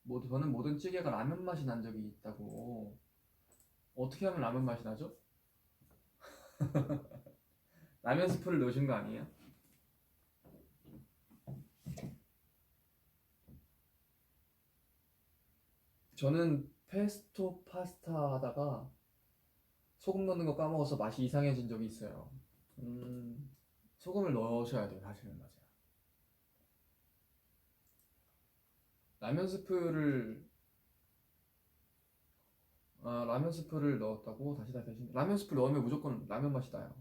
저는 모든 찌개가 라면 맛이 난 적이 있다고. 어떻게 하면 라면 맛이 나죠? 라면 스프를 넣으신 거 아니에요? 저는 페스토 파스타 하다가 소금 넣는 거 까먹어서 맛이 이상해진 적이 있어요. 소금을 넣으셔야 돼요, 사실은. 맞아요. 라면 스프를 라면 스프를 넣었다고 다시 라면 스프 넣으면 무조건 라면 맛이 나요.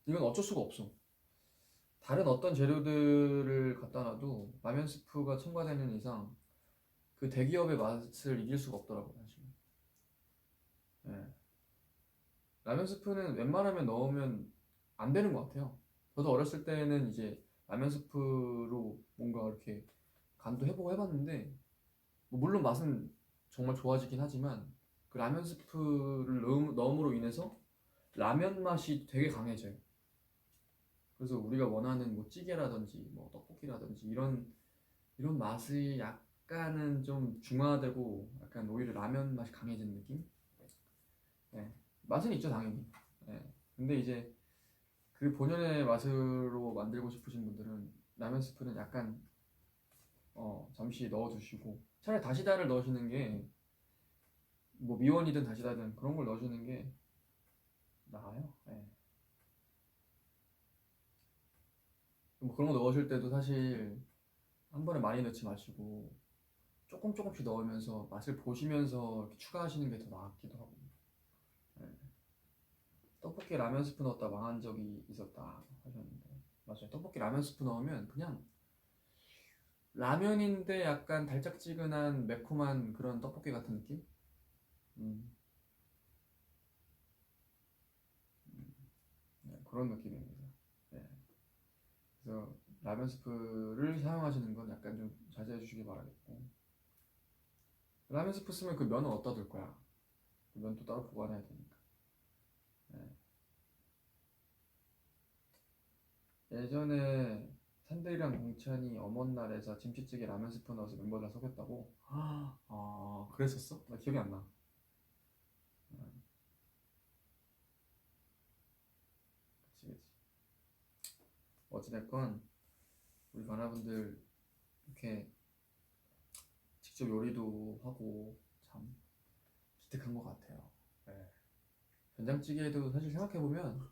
이건 어쩔 수가 없어. 다른 어떤 재료들을 갖다 놔도 라면 스프가 첨가되는 이상 그 대기업의 맛을 이길 수가 없더라고요, 사실. 예. 라면 스프는 웬만하면 넣으면 안 되는 것 같아요. 저도 어렸을 때는 이제 라면 스프로 뭔가 이렇게 간도 해보고 해봤는데 뭐 물론 맛은 정말 좋아지긴 하지만 그 라면 스프를 넣음으로 인해서 라면 맛이 되게 강해져요. 그래서 우리가 원하는 뭐 찌개라든지 뭐 떡볶이라든지 이런 맛이 약간은 좀 중화되고 약간 오히려 라면 맛이 강해지는 느낌? 네. 맛은 있죠 당연히. 네. 근데 이제 그 본연의 맛으로 만들고 싶으신 분들은 라면 스프는 약간 잠시 넣어두시고 차라리 다시다를 넣으시는 게 뭐 미원이든 다시다든 그런 걸 넣어주는 게 나아요. 네. 뭐 그런 거 넣으실 때도 사실 한 번에 많이 넣지 마시고 조금씩 넣으면서 맛을 보시면서 이렇게 추가하시는 게 더 나았기도 하고. 네. 떡볶이 라면 스프 넣었다 망한 적이 있었다 하셨는데 맞아요. 떡볶이 라면 스프 넣으면 그냥 라면인데 약간 달짝지근한 매콤한 그런 떡볶이 같은 느낌? 음, 네, 그런 느낌입니다. 네. 그래서 라면 스프를 사용하시는 건 약간 좀 자제해 주시기 바라겠고 라면 스프 쓰면 그 면은 어디다 둘 거야? 그 면도 따로 보관해야 되니까. 네. 예전에 산들이랑 공찬이 어머날에서 김치찌개 라면 스프 넣어서 멤버들 속였다고? 그랬었어? 나 기억이 안 나. 그치 그치. 어찌됐건 우리 가나분들 이렇게 직접 요리도 하고 참 기특한 것 같아요. 네. 된장찌개도 사실 생각해보면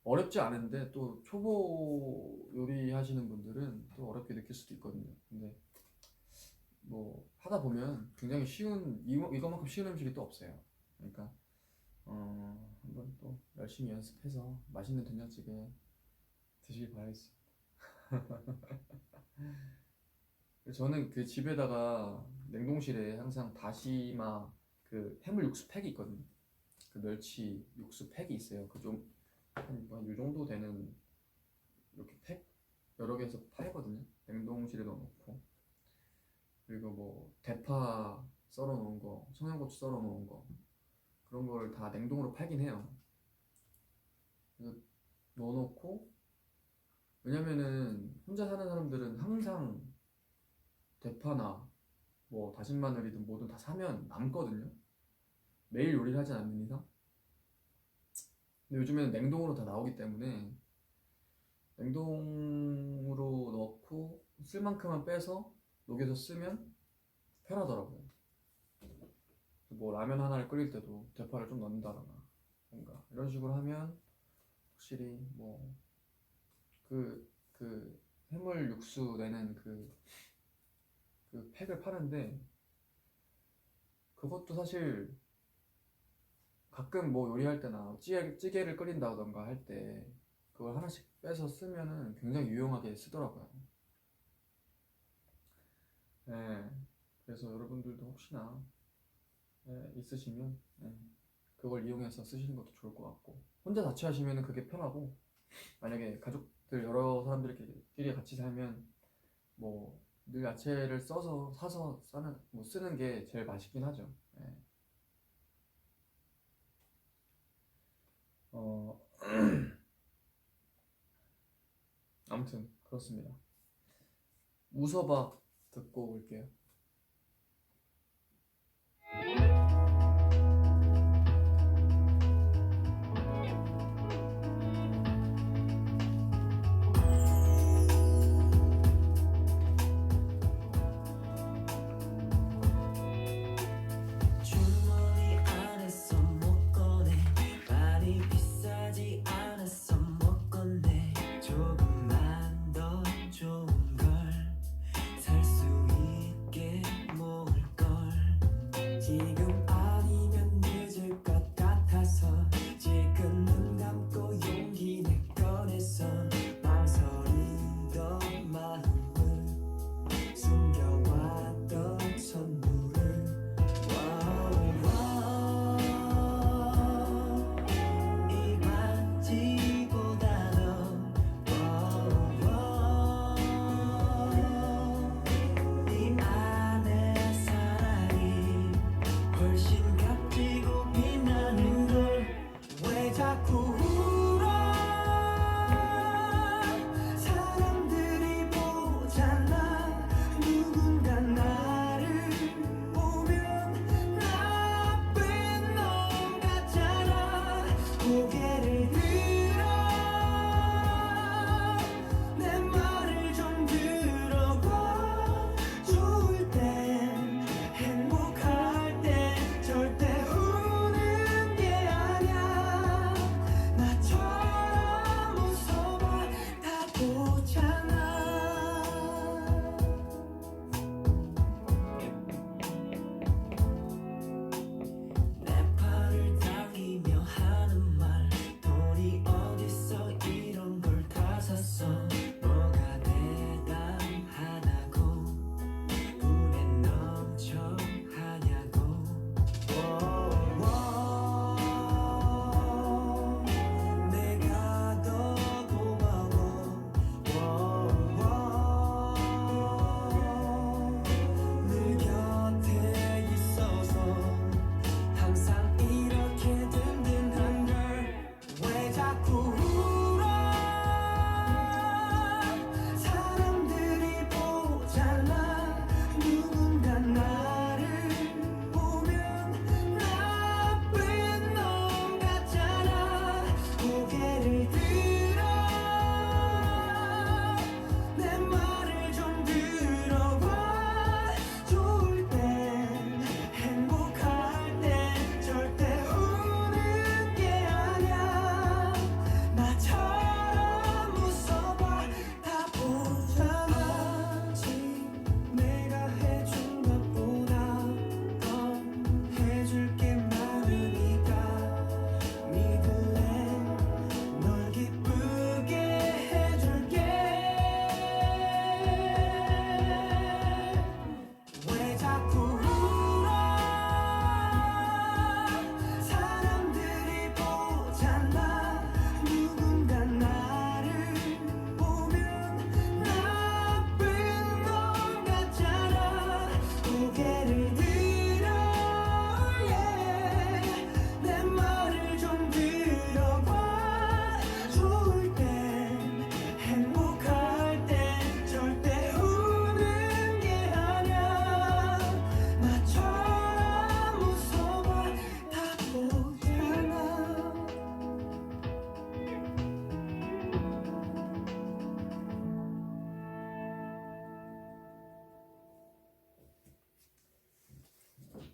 어렵지 않은데 또 초보 요리하시는 분들은 또 어렵게 느낄 수도 있거든요. 근데 뭐 하다 보면 굉장히 쉬운 이거만큼 쉬운 음식이 또 없어요. 그러니까 한번 또 열심히 연습해서 맛있는 된장찌개 드시길 바라겠습니다. 저는 그 집에다가 냉동실에 항상 다시마 그 해물 육수 팩이 있거든요. 그 멸치 육수 팩이 있어요. 그 좀 한 이 정도 되는 이렇게 팩 여러 개에서 팔거든요. 냉동실에 넣어놓고 그리고 뭐 대파 썰어 놓은 거, 청양고추 썰어 놓은 거 그런 걸 다 냉동으로 팔긴 해요. 그래서 넣어놓고 왜냐면은 혼자 사는 사람들은 항상 대파나 뭐 다진 마늘이든 뭐든 다 사면 남거든요. 매일 요리를 하진 않는 이상. 근데 요즘에는 냉동으로 다 나오기 때문에 냉동으로 넣고 쓸 만큼만 빼서 녹여서 쓰면 편하더라고요. 뭐 라면 하나를 끓일 때도 대파를 좀 넣는다거나 뭔가 이런 식으로 하면 확실히 뭐 그 해물 육수 내는 그 팩을 파는데 그것도 사실 가끔 뭐 요리할 때나 찌개를 끓인다던가 할 때 그걸 하나씩 빼서 쓰면은 굉장히 유용하게 쓰더라고요. 네, 그래서 여러분들도 혹시나 있으시면 그걸 이용해서 쓰시는 것도 좋을 것 같고 혼자 자취하시면 그게 편하고 만약에 가족들 여러 사람들끼리 같이 살면 뭐 늘 야채를 써서 사서 뭐 쓰는 게 제일 맛있긴 하죠. 네. 어, 아무튼 그렇습니다. 웃어봐 듣고 올게요. 주머니 안에서 못 꺼내 많이 비싸지 않아서 못 꺼내 조금만 더 좋은 걸 살 수 있게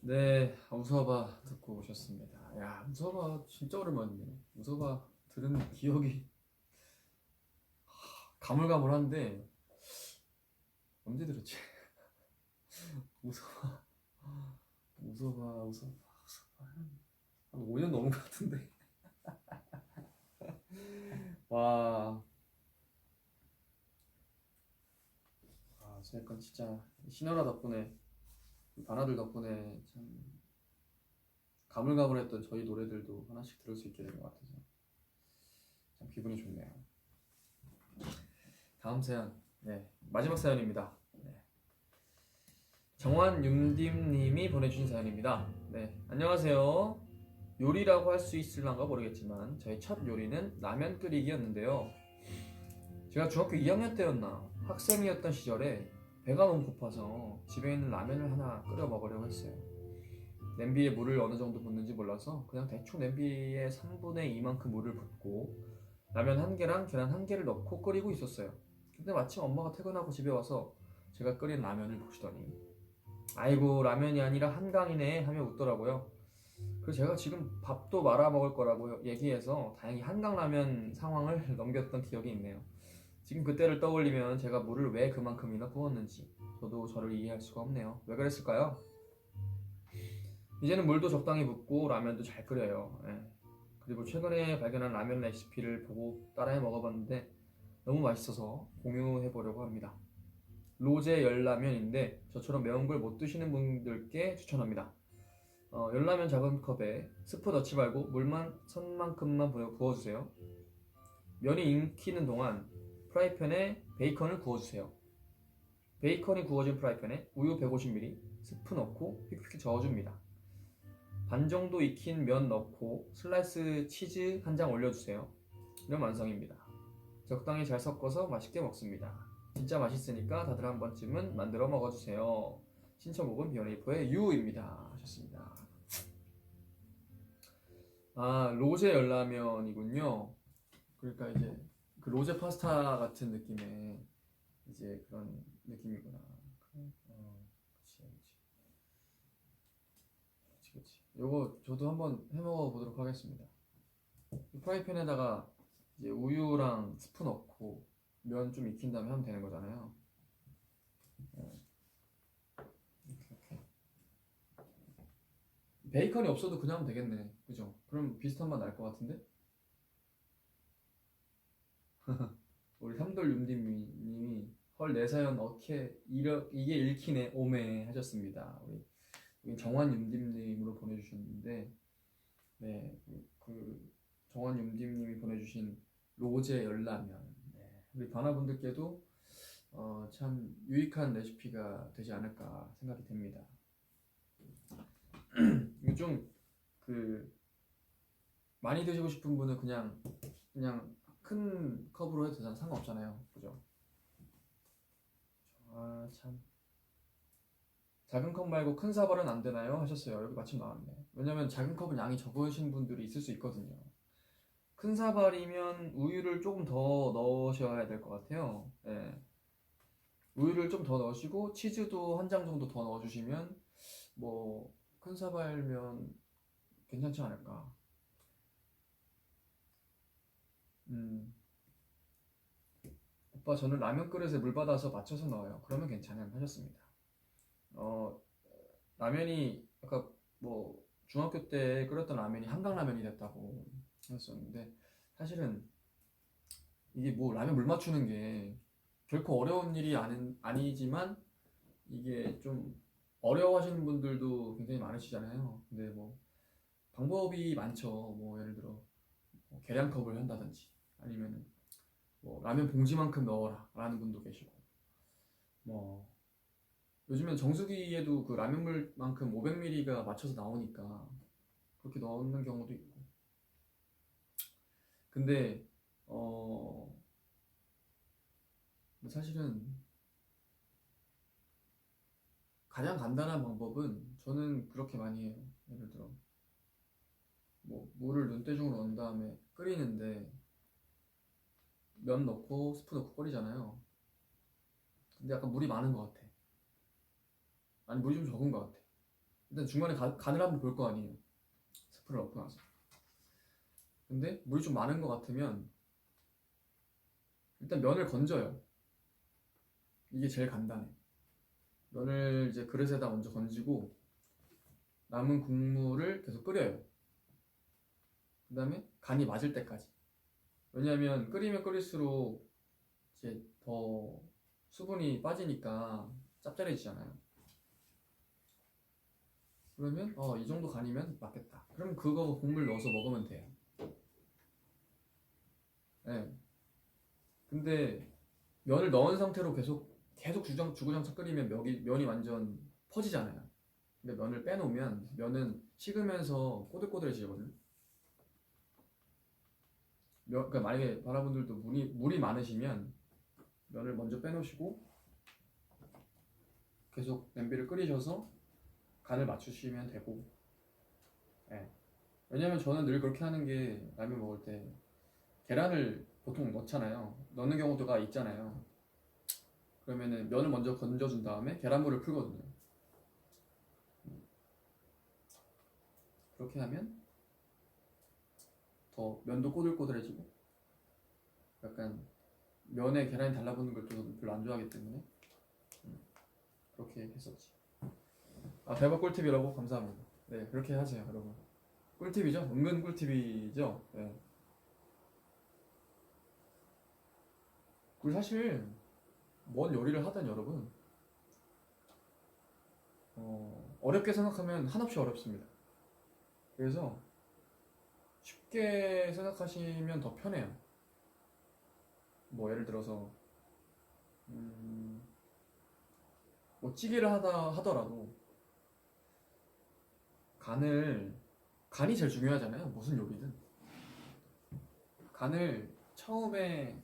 네, 웃어봐 듣고 오셨습니다. 야, 웃어봐 진짜 오랜만이네. 웃어봐 들은 기억이 가물가물한데 언제 들었지? 웃어, 웃어봐. 한 5년 넘은 것 같은데. 와, 약간 진짜 신화라 덕분에 바나들 덕분에 참 가물가물했던 저희 노래들도 하나씩 들을 수 있게 된 것 같아서 참 기분이 좋네요. 다음 사연, 네, 마지막 사연입니다. 네. 정환윤dim님이 보내주신 사연입니다. 네, 안녕하세요. 요리라고 할 수 있을란가 모르겠지만 저희 첫 요리는 라면 끓이기였는데요. 제가 중학교 2학년 때였나 학생이었던 시절에 배가 너무 고파서 집에 있는 라면을 하나 끓여 먹으려고 했어요. 냄비에 물을 어느 정도 붓는지 몰라서 그냥 대충 냄비에 3분의 2만큼 물을 붓고 라면 한 개랑 계란 한 개를 넣고 끓이고 있었어요. 근데 마침 엄마가 퇴근하고 집에 와서 제가 끓인 라면을 보시더니 아이고 라면이 아니라 한강이네 하며 웃더라고요. 그래서 제가 지금 밥도 말아 먹을 거라고 얘기해서 다행히 한강라면 상황을 넘겼던 기억이 있네요. 지금 그때를 떠올리면 제가 물을 왜 그만큼이나 부었는지 저도 저를 이해할 수가 없네요. 왜 그랬을까요? 이제는 물도 적당히 붓고 라면도 잘 끓여요. 예. 그리고 최근에 발견한 라면 레시피를 보고 따라해 먹어봤는데 너무 맛있어서 공유해 보려고 합니다. 로제 열라면인데 저처럼 매운 걸 못 드시는 분들께 추천합니다. 열라면 작은 컵에 스프 넣지 말고 물만 선만큼만 부어주세요. 면이 익히는 동안 프라이팬에 베이컨을 구워주세요. 베이컨이 구워진 프라이팬에 우유 150ml, 스프 넣고 휙휙 저어줍니다. 반 정도 익힌 면 넣고 슬라이스 치즈 한 장 올려주세요. 이런 완성입니다. 적당히 잘 섞어서 맛있게 먹습니다. 진짜 맛있으니까 다들 한 번쯤은 만들어 먹어주세요. 신청곡은 비오네이퍼의 유입니다. 하셨습니다. 아, 로제 열라면이군요. 그러니까 이제 그 로제 파스타 같은 느낌의 이제 그런 느낌이구나. 그치. 요거 저도 한번 해먹어 보도록 하겠습니다. 프라이팬에다가 이제 우유랑 스프 넣고 면 좀 익힌 다음에 하면 되는 거잖아요. 네. 이렇게. 베이컨이 없어도 그냥 하면 되겠네. 그죠? 그럼 비슷한 맛 날 것 같은데? 우리 삼돌윤디님이 헐 내 사연 어케 이게 읽히네 오메 하셨습니다. 우리 정환윤디님으로 보내주셨는데 네, 그 정환윤디님이 보내주신 로제 열라면 네, 우리 바나분들께도 참 유익한 레시피가 되지 않을까 생각이 됩니다. 이거 좀 그 많이 드시고 싶은 분은 그냥 큰 컵으로 해도 상관없잖아요, 그죠? 아 참 작은 컵 말고 큰 사발은 안 되나요? 하셨어요. 여기 마침 나왔네. 왜냐면 작은 컵은 양이 적으신 분들이 있을 수 있거든요. 큰 사발이면 우유를 조금 더 넣으셔야 될 것 같아요. 네. 우유를 좀 더 넣으시고 치즈도 한 장 정도 더 넣어주시면 뭐 큰 사발면 괜찮지 않을까. 오빠 저는 라면 그릇에 물 받아서 맞춰서 넣어요. 그러면 괜찮음 하셨습니다. 어, 라면이 아까 뭐 중학교 때 끓였던 라면이 한강라면이 됐다고 했었는데 사실은 이게 뭐 라면 물 맞추는 게 결코 어려운 일이 아니지만 이게 좀 어려워하시는 분들도 굉장히 많으시잖아요. 근데 뭐 방법이 많죠. 뭐 예를 들어 뭐 계량컵을 한다든지 아니면 뭐 라면 봉지만큼 넣어라 라는 분도 계시고 뭐 요즘엔 정수기에도 그 라면물만큼 500ml가 맞춰서 나오니까 그렇게 넣는 경우도 있고 근데 사실은 가장 간단한 방법은 저는 그렇게 많이 해요. 예를 들어 뭐 물을 눈대중으로 넣은 다음에 끓이는데 면 넣고 스프 넣고 끓이잖아요. 근데 약간 물이 많은 것 같아. 아니 물이 좀 적은 것 같아. 일단 중간에 간을 한번 볼 거 아니에요. 스프를 넣고 나서. 근데 물이 좀 많은 것 같으면 일단 면을 건져요. 이게 제일 간단해. 면을 이제 그릇에다 먼저 건지고 남은 국물을 계속 끓여요. 그 다음에 간이 맞을 때까지. 왜냐하면 끓이면 끓일수록 이제 더 수분이 빠지니까 짭짤해지잖아요. 그러면 이 정도 간이면 맞겠다. 그럼 그거 국물 넣어서 먹으면 돼요. 네. 근데 면을 넣은 상태로 계속 주구장창 끓이면 면이 완전 퍼지잖아요. 근데 면을 빼놓으면 면은 식으면서 꼬들꼬들해지거든요. 그러니까 만약에 바라분들도 물이 많으시면 면을 먼저 빼놓으시고 계속 냄비를 끓이셔서 간을 맞추시면 되고. 예. 왜냐면 저는 늘 그렇게 하는 게 라면 먹을 때 계란을 보통 넣잖아요. 넣는 경우도가 있잖아요. 그러면은 면을 먼저 건져준 다음에 계란물을 풀거든요. 그렇게 하면 더 면도 꼬들꼬들해지고 약간 면에 계란이 달라붙는 걸 좀 별로 안 좋아하기 때문에 그렇게 했었지. 아, 대박 꿀팁이라고? 감사합니다. 네, 그렇게 하세요 여러분. 꿀팁이죠? 은근 꿀팁이죠? 네. 그리고 사실 뭔 요리를 하든 여러분 어렵게 생각하면 한없이 어렵습니다. 그래서 쉽게 생각하시면 더 편해요. 뭐 예를 들어서 뭐 찌개를 하더라도 간이 제일 중요하잖아요. 무슨 요리든 간을 처음에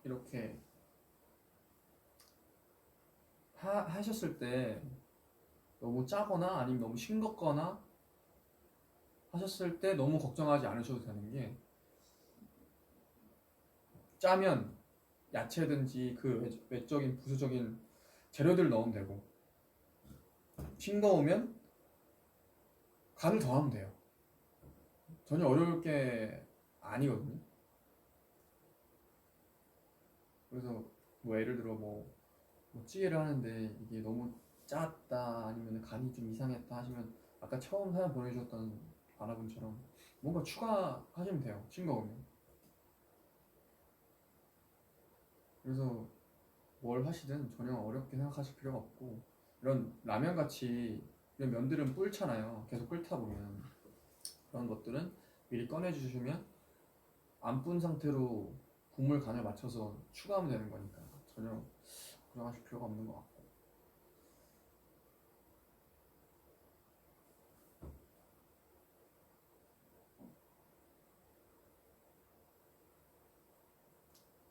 이렇게 하셨을 때 너무 짜거나 아니면 너무 싱겁거나 하셨을 때 너무 걱정하지 않으셔도 되는 게, 짜면 야채든지 그 외적인 부수적인 재료들을 넣으면 되고, 싱거우면 간을 더하면 돼요. 전혀 어려울 게 아니거든요. 그래서 뭐 예를 들어 뭐 찌개를 하는데 이게 너무 짰다 아니면 간이 좀 이상했다 하시면 아까 처음 사연 보내주셨던 아나분처럼 뭔가 추가하시면 돼요. 싱거우면. 그래서 뭘 하시든 전혀 어렵게 생각하실 필요가 없고, 이런 라면 같이 이런 면들은 불잖아요. 계속 끓다 보면 그런 것들은 미리 꺼내 주시면 안 뻬 상태로 국물 간을 맞춰서 추가하면 되는 거니까 전혀 걱정하실 필요가 없는 것 같고.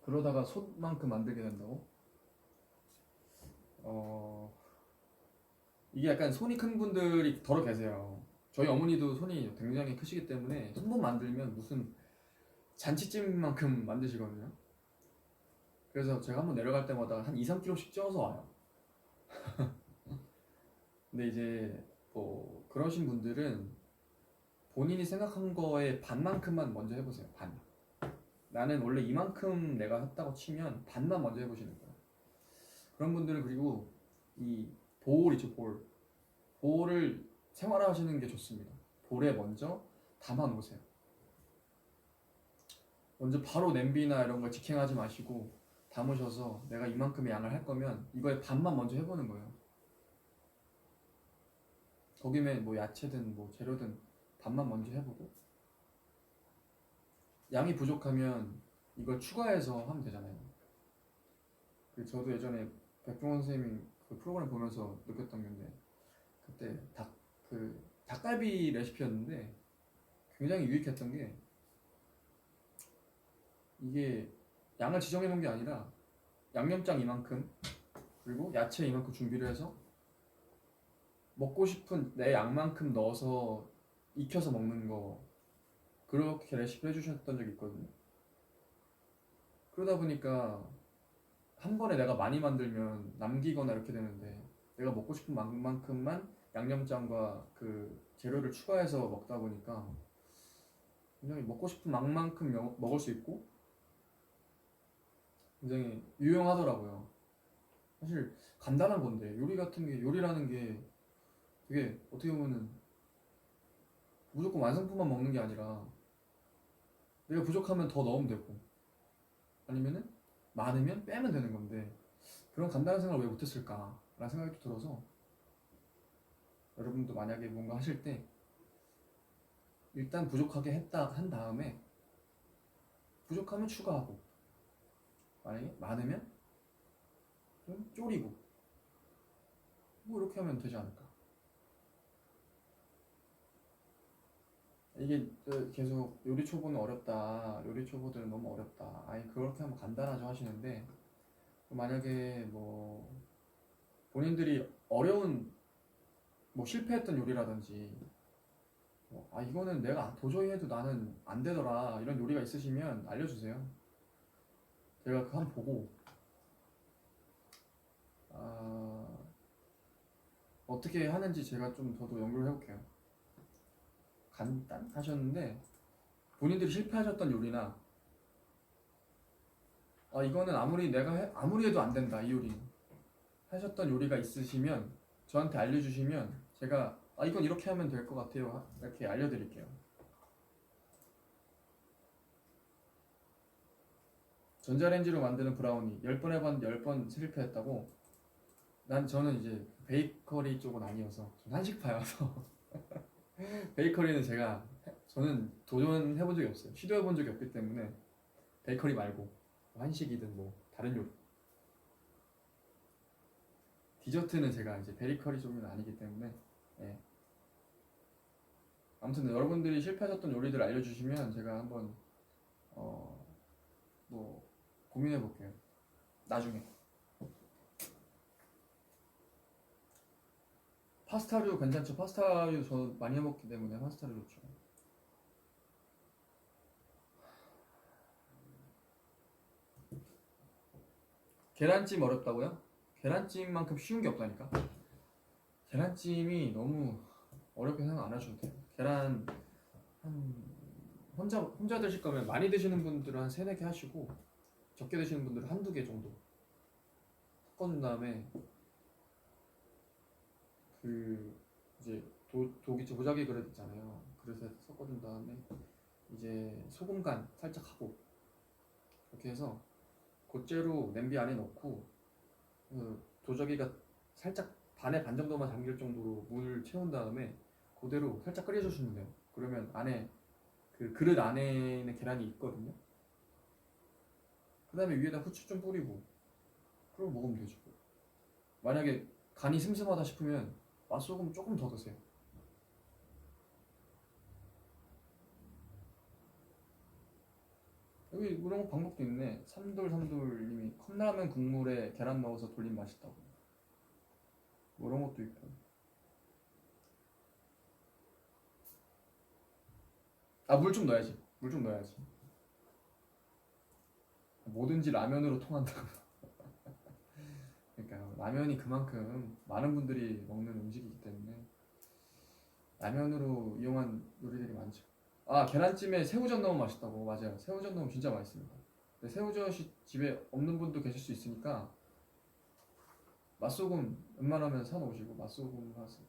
그러다가 솥만큼 만들게 된다고? 이게 약간 손이 큰 분들이 더러 계세요. 저희 어머니도 손이 굉장히 크시기 때문에 한 번 만들면 무슨 잔치찜만큼 만드시거든요. 그래서 제가 한번 내려갈 때마다 한 2, 3kg씩 쪄서 와요. 근데 이제 뭐 그러신 분들은 본인이 생각한 거의 반만큼만 먼저 해보세요. 반. 나는 원래 이만큼 내가 했다고 치면 반만 먼저 해보시는 거예요. 그런 분들은 그리고 이 보울 있죠, 볼을 생활화하시는 게 좋습니다. 볼에 먼저 담아 놓으세요. 먼저 바로 냄비나 이런 걸 직행하지 마시고 담으셔서 내가 이만큼의 양을 할 거면 이거의 반만 먼저 해보는 거예요. 거기에 뭐 야채든 뭐 재료든 반만 먼저 해보고, 양이 부족하면 이걸 추가해서 하면 되잖아요. 저도 예전에 백종원 선생님이 그 프로그램 보면서 느꼈던 건데, 그때 닭갈비 레시피였는데 굉장히 유익했던 게, 이게 양을 지정해 놓은 게 아니라 양념장 이만큼 그리고 야채 이만큼 준비를 해서 먹고 싶은 내 양만큼 넣어서 익혀서 먹는 거, 그렇게 레시피 해주셨던 적이 있거든요. 그러다 보니까 한 번에 내가 많이 만들면 남기거나 이렇게 되는데 내가 먹고 싶은 만큼만 양념장과 그 재료를 추가해서 먹다 보니까 굉장히 먹고 싶은 만큼 먹을 수 있고 굉장히 유용하더라고요. 사실 간단한 건데 요리라는 게 되게 어떻게 보면은 무조건 완성품만 먹는 게 아니라 내가 부족하면 더 넣으면 되고 아니면은 많으면 빼면 되는 건데 그런 간단한 생각을 왜 못했을까라는 생각이 또 들어서 여러분도 만약에 뭔가 하실 때 일단 부족하게 한 다음에 부족하면 추가하고 만약에 많으면 좀 졸이고 뭐 이렇게 하면 되지 않을까. 이게 계속 요리 초보는 어렵다, 요리 초보들은 너무 어렵다, 아니 그렇게 하면 간단하죠 하시는데 만약에 뭐 본인들이 어려운 뭐 실패했던 요리라든지 아 이거는 내가 도저히 해도 나는 안 되더라 이런 요리가 있으시면 알려주세요. 제가 그거 한번 보고 어떻게 하는지 제가 좀 저도 연구를 해볼게요. 간단 하셨는데 본인들이 실패하셨던 요리나 이거는 아무리 해도 안 된다 이 요리 하셨던 요리가 있으시면 저한테 알려주시면 제가 이건 이렇게 하면 될 것 같아요 이렇게 알려드릴게요. 전자레인지로 만드는 브라우니 10번 해봤는데 10번 실패했다고. 저는 이제 베이커리 쪽은 아니어서 전 한식파여서 베이커리는 저는 도전해본 적이 없어요. 시도해본 적이 없기 때문에 베이커리 말고 한식이든 뭐 다른 요리 디저트는 제가 이제 베이커리 쪽은 아니기 때문에 아무튼 여러분들이 실패하셨던 요리들 알려주시면 제가 한번 뭐 고민해볼게요 나중에. 파스타류 괜찮죠? 파스타류 저 많이 해먹기 때문에 파스타류 좋죠. 계란찜 어렵다고요? 계란찜만큼 쉬운 게 없다니까. 계란찜이 너무 어렵게 생각 안 하셔도 돼요. 계란 혼자 드실 거면 많이 드시는 분들은 한 3-4개 하시고 적게 드시는 분들은 1-2개 정도 섞어준 다음에 그 이제 도자기 그릇 있잖아요. 그릇에 섞어준 다음에 이제 소금 간 살짝 하고 이렇게 해서 곧재로 냄비 안에 넣고 도자기가 살짝 반에 반 정도만 잠길 정도로 물 채운 다음에 그대로 살짝 끓여주시면 돼요. 그러면 안에 그 그릇 안에 있는 계란이 있거든요. 그 다음에 위에다 후추 좀 뿌리고 그러고 먹으면 되죠. 만약에 간이 슴슴하다 싶으면 맛소금 조금 더 드세요. 여기 이런 방법도 있네. 삼돌님이 컵라면 국물에 계란 넣어서 돌림 맛있다고. 뭐 이런 것도 있고. 물 좀 넣어야지. 물 좀 넣어야지. 뭐든지 라면으로 통한다고. 그러니까 라면이 그만큼 많은 분들이 먹는 음식이기 때문에 라면으로 이용한 요리들이 많죠. 계란찜에 새우젓 넣으면 맛있다고. 맞아요. 새우젓 넣으면 진짜 맛있습니다. 근데 새우젓이 집에 없는 분도 계실 수 있으니까 맛소금 웬만하면 사놓으시고 맛소금 사서.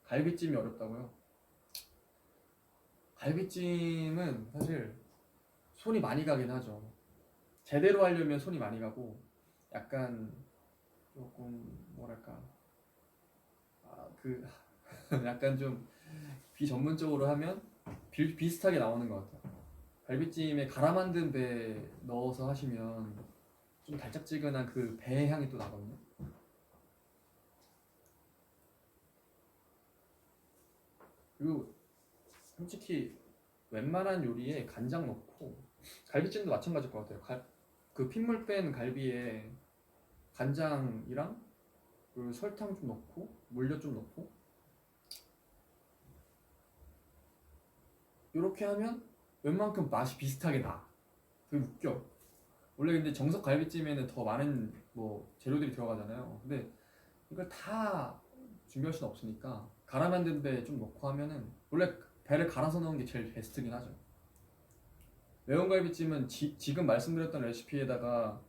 갈비찜이 어렵다고요? 갈비찜은 사실 손이 많이 가긴 하죠. 제대로 하려면 손이 많이 가고 약간 조금 뭐랄까 약간 좀 비전문적으로 하면 비슷하게 나오는 것 같아요. 갈비찜에 갈아 만든 배 넣어서 하시면 좀 달짝지근한 그 배 향이 또 나거든요. 그리고 솔직히 웬만한 요리에 간장 넣고 갈비찜도 마찬가지일 것 같아요. 그 핏물 뺀 갈비에 간장이랑 그 설탕 좀 넣고 물엿 좀 넣고 이렇게 하면 웬만큼 맛이 비슷하게 나. 되게 웃겨. 원래 근데 정석 갈비찜에는 더 많은 뭐 재료들이 들어가잖아요. 근데 이걸 다 준비할 수는 없으니까 갈아 만든 배 좀 넣고 하면은 원래 배를 갈아서 넣은 게 제일 베스트긴 하죠. 매운 갈비찜은 지금 말씀드렸던 레시피에다가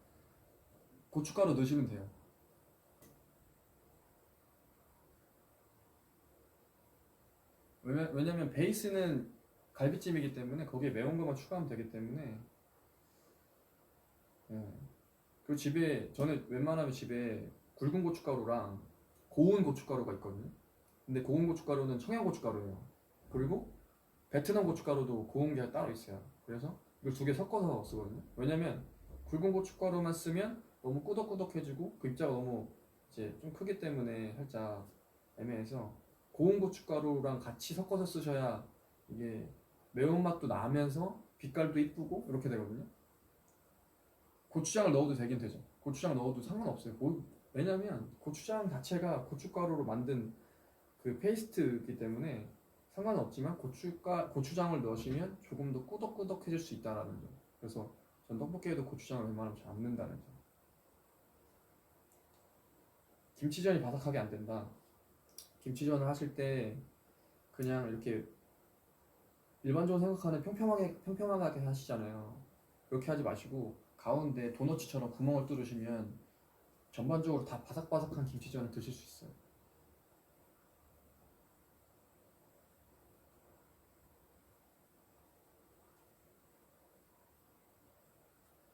고춧가루 넣으시면 돼요. 왜냐면 베이스는 갈비찜이기 때문에 거기에 매운 것만 추가하면 되기 때문에. 예. 그리고 집에 저는 웬만하면 집에 굵은 고춧가루랑 고운 고춧가루가 있거든요. 근데 고운 고춧가루는 청양고춧가루예요. 그리고 베트남 고춧가루도 고운 게 따로 있어요. 그래서 이걸 두 개 섞어서 쓰거든요. 왜냐면 굵은 고춧가루만 쓰면 너무 꾸덕꾸덕해지고 그 입자가 너무 이제 좀 크기 때문에 살짝 애매해서 고운 고춧가루랑 같이 섞어서 쓰셔야 이게 매운맛도 나면서 빛깔도 이쁘고 이렇게 되거든요. 고추장을 넣어도 되긴 되죠. 고추장 넣어도 상관없어요. 왜냐면 고추장 자체가 고춧가루로 만든 그 페이스트이기 때문에 상관은 없지만 고추장을 넣으시면 조금 더 꾸덕꾸덕해질 수 있다라는 점. 그래서 전 떡볶이에도 고추장을 웬만하면 잘 안 넣는다는 점. 김치전이 바삭하게 안 된다. 김치전을 하실 때 그냥 이렇게 일반적으로 생각하는 평평하게 하시잖아요. 그렇게 하지 마시고 가운데 도너츠처럼 구멍을 뚫으시면 전반적으로 다 바삭바삭한 김치전을 드실 수 있어요.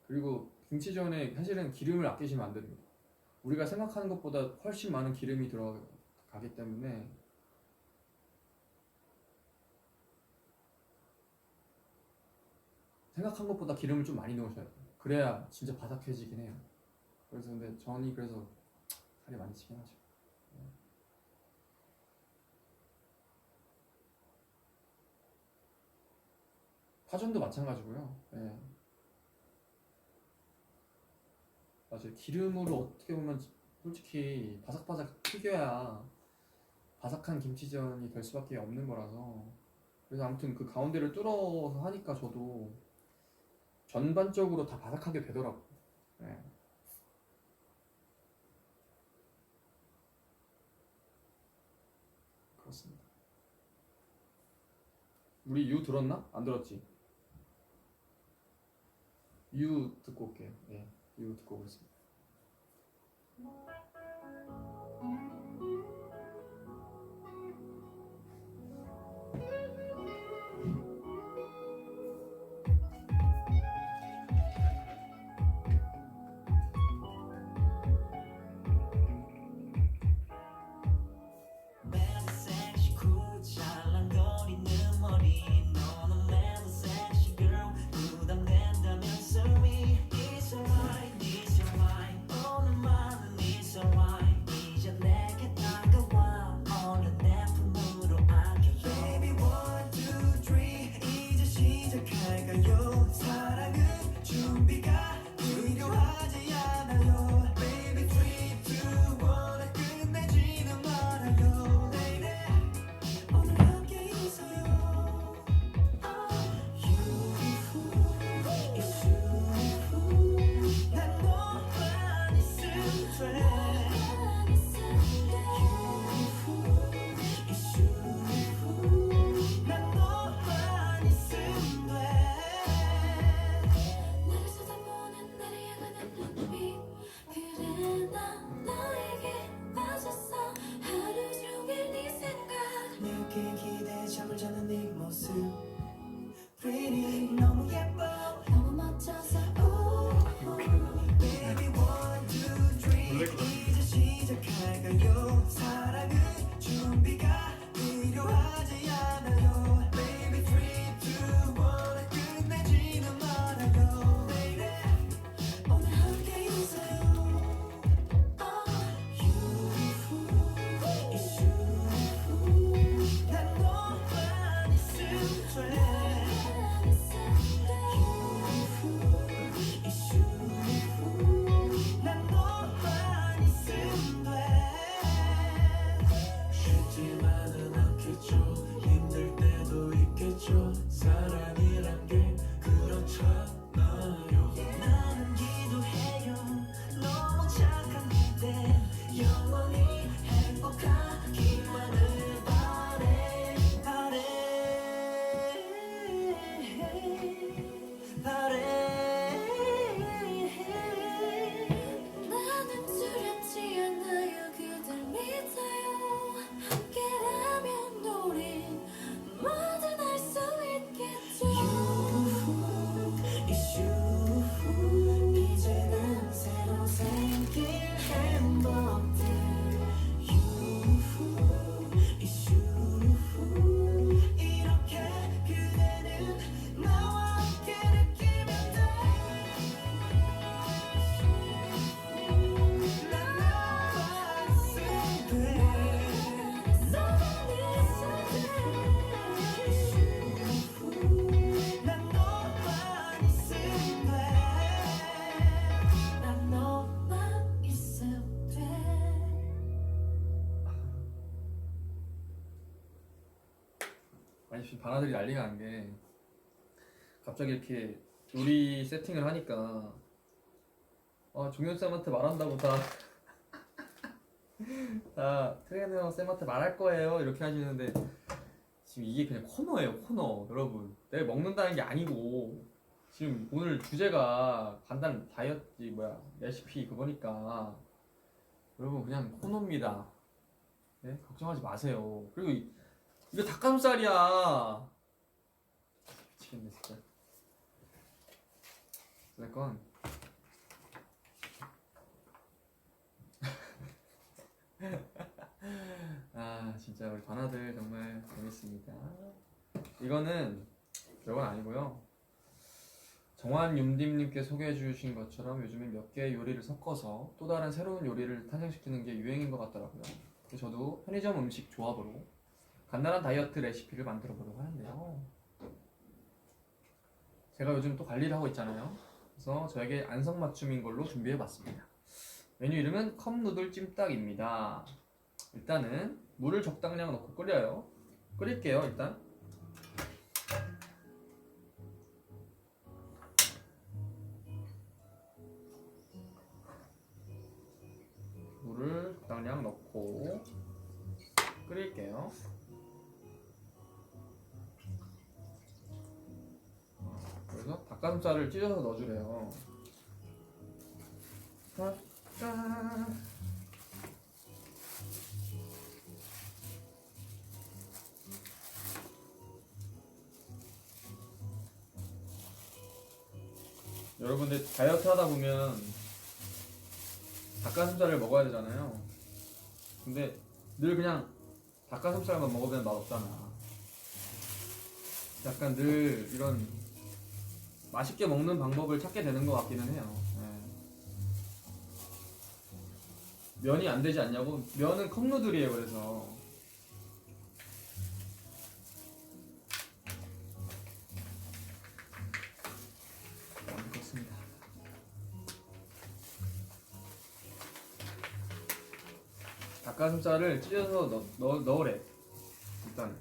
그리고 김치전에 사실은 기름을 아끼시면 안 됩니다. 우리가 생각하는 것보다 훨씬 많은 기름이 들어가기 때문에 생각한 것보다 기름을 좀 많이 넣으셔야 돼요. 그래야 진짜 바삭해지긴 해요. 그래서 근데 전이 그래서 살이 많이 찌긴 하죠. 파전도 마찬가지고요. 네. 맞아요. 기름으로 어떻게 보면 솔직히 바삭바삭 튀겨야 바삭한 김치전이 될 수밖에 없는 거라서. 그래서 아무튼 그 가운데를 뚫어서 하니까 저도 전반적으로 다 바삭하게 되더라고요. 네. 그렇습니다. 우리 유 들었나? 안 들었지? 유 듣고 올게요. 네, 유 듣고 오겠습니다. 매도 섹시 쿨 찰랑거리는 머리 너는 매도 섹시 girl 부담된다면서 It's alright it's alright 오늘만은 It's alright 이제 내게 다가와 얼른 내 품으로 안겨줘 Baby 1, 2, 3 이제 시작할까요 사랑은 준비가 필요하지 않아요 Baby 3, 2, 1 끝내지는 말아요 Lady 오늘 함께 있어요 It's you 난 너만 있으면 돼 It's you 난 너만 있으면 돼 나를 쳐다보는 나를 향하는 눈빛 그래 난 너에게 빠졌어 하루 종일 네 생각 내게 기대 잠을 자는 네 모습 Pretty 너무 예뻐 너무 멋져서 Baby 1, 2, 3 이제 시작할까요 사랑은 준비가 필요하지 않아요 Baby 3, 2, 1 끝내지는 말아요 Lady 오늘 함께 있어요 It's you 난 너만 있으면 돼 It's you 난 너만 있으면 돼 쉽지만 지금 바나들이 난리가 난 게 갑자기 이렇게 요리 세팅을 하니까 종현 쌤한테 말한다고 다 트레이너 쌤한테 말할 거예요 이렇게 하시는데 지금 이게 그냥 코너예요 코너 여러분. 내가 먹는다는 게 아니고 지금 오늘 주제가 간단 다이어트 레시피 그거니까 여러분 그냥 코너입니다. 네? 걱정하지 마세요. 그리고 이거 닭가슴살이야. 미치겠네 진짜. 어쨌건 진짜 우리 바나들 정말 재밌습니다. 이거는 별건 아니고요. 정환윤dim님께 소개해 주신 것처럼 요즘에 몇 개의 요리를 섞어서 또 다른 새로운 요리를 탄생시키는 게 유행인 것 같더라고요. 그래서 저도 편의점 음식 조합으로 간단한 다이어트 레시피를 만들어 보려고 하는데요. 제가 요즘 또 관리를 하고 있잖아요. 그래서 저에게 안성맞춤인 걸로 준비해 봤습니다. 메뉴 이름은 컵누들 찜닭입니다. 일단은 물을 적당량 넣고 끓일게요 일단. 물을 적당량 넣고 끓일게요. 그래서 닭가슴살을 찢어서 넣어주래요. 여러분들 다이어트 하다 보면 닭가슴살을 먹어야 되잖아요. 근데 늘 그냥 닭가슴살만 먹으면 맛없잖아. 약간 늘 이런 맛있게 먹는 방법을 찾게 되는 것 같기는 해요. 네. 면이 안 되지 않냐고? 면은 컵누들이에요. 그래서 안 그렇습니다. 닭가슴살을 찢어서 넣으래. 일단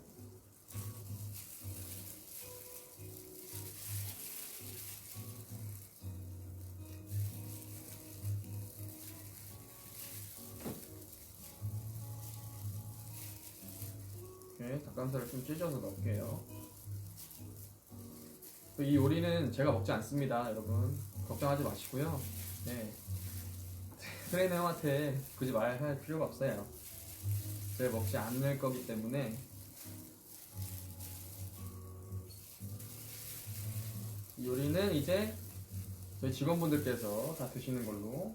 이렇게 닭가슴살을 좀 찢어서 넣을게요. 이 요리는 제가 먹지 않습니다, 여러분. 걱정하지 마시고요. 네. 트레이너 형한테 굳이 말할 필요가 없어요. 제가 먹지 않을 거기 때문에. 이 요리는 이제 저희 직원분들께서 다 드시는 걸로.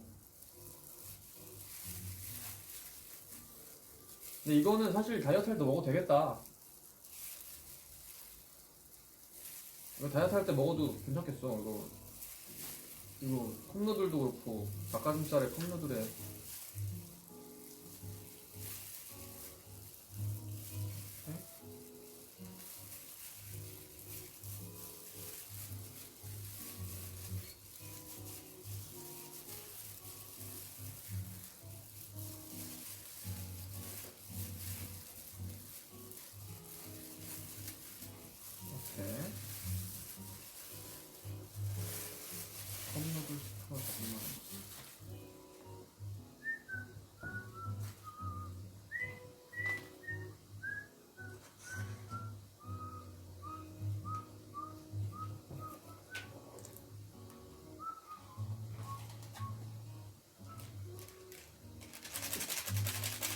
근데 이거는 사실 다이어트 할 때 먹어도 되겠다. 이거 다이어트 할 때 먹어도 괜찮겠어. 이거 컵누들도 그렇고 닭가슴살에 컵누들에 이렇게 컵누들 스프 정말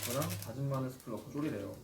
그거랑 다진 마늘 스프 넣고 졸이래요.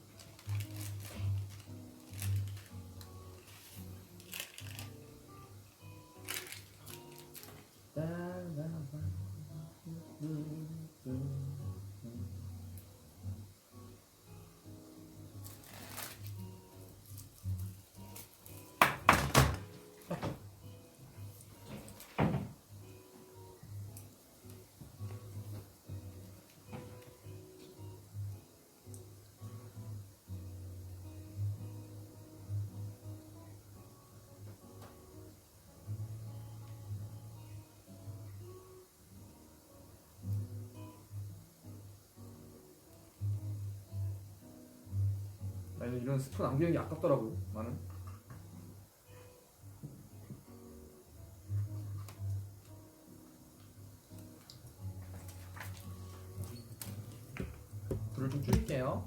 이런 스프 남기는 게 아깝더라고요. 나는. 불을 좀 줄일게요.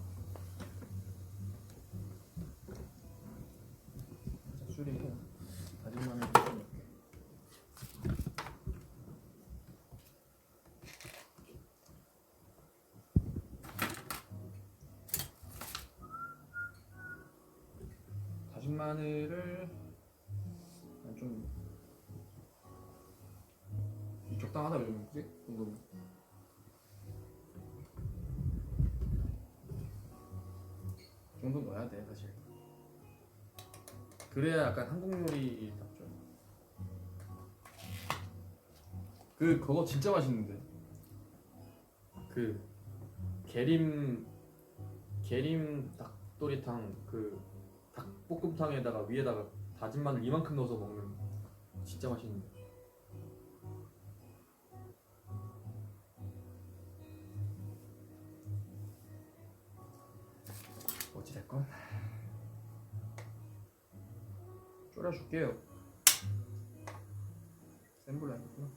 살짝 줄이고 다진 마늘 좀 넣을게요. 다진 마늘을 좀 적당하다 요즘 그지? 이 정도면. 이 정도 넣어야 돼 사실. 그래야 약간 한국 요리답죠. 그거 진짜 맛있는데. 그 계림 닭도리탕 그 닭볶음탕에다가 위에다가 다진 마늘 이만큼 넣어서 먹는 진짜 맛있는데. 어찌됐건 졸여줄게요. 센 불로 해야겠구나.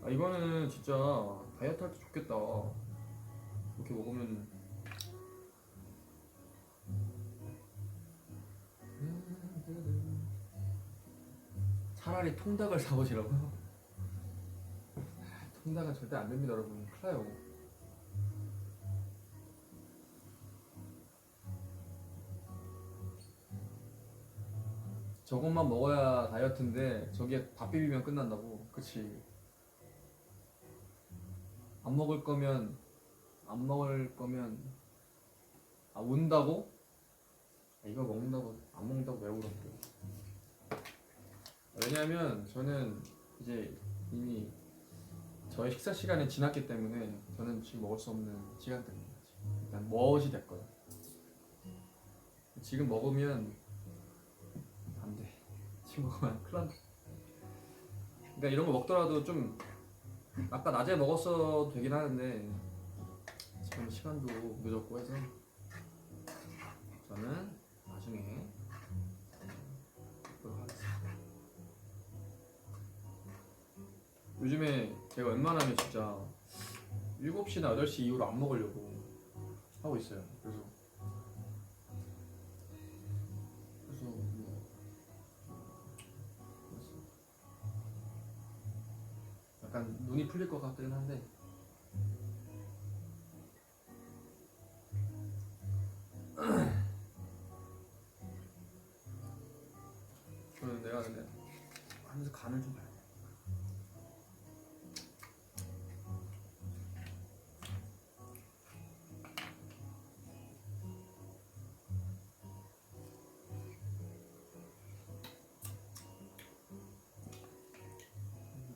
아 이거는 진짜 다이어트 할 때 좋겠다. 이렇게 먹으면. 차라리 통닭을 사보시라고. 통닭은 절대 안 됩니다 여러분. 큰일 나요. 저것만 먹어야 다이어트인데 저기에 밥 비비면 끝난다고. 그치? 안 먹을 거면 운다고? 이거 먹는다고 안 먹는다고 왜 울었어요? 왜냐하면 저는 이제 이미 저의 식사 시간이 지났기 때문에 저는 지금 먹을 수 없는 시간대입니다. 일단 멋이 됐거든. 지금 먹으면 안 돼. 지금 먹으면 큰일 난다. 그러니까 이런 거 먹더라도 좀 아까 낮에 먹었어도 되긴 하는데 지금 시간도 늦었고 해서 저는 나중에 먹도록 하겠습니다. 요즘에 제가 웬만하면 진짜 7시나 8시 이후로 안 먹으려고 하고 있어요. 그래서 뭐 약간 눈이 풀릴 것 같긴 한데 저는 내가 근데 하면서 간을 좀 봐야 돼.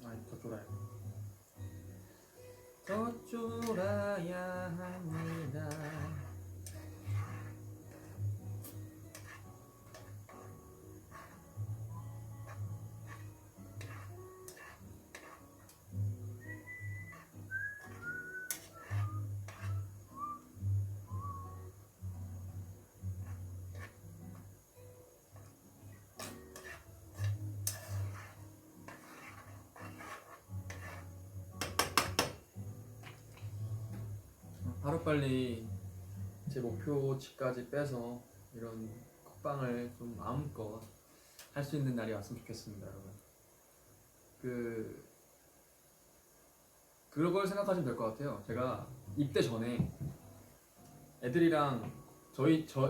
아니 더 쫄아요. 더 쫄아야 합니다. 하루빨리 제 목표치까지 빼서 이런 컵방을 좀 마음껏 할 수 있는 날이 왔으면 좋겠습니다, 여러분. 그걸 생각하시면 될 것 같아요. 제가 입대 전에 애들이랑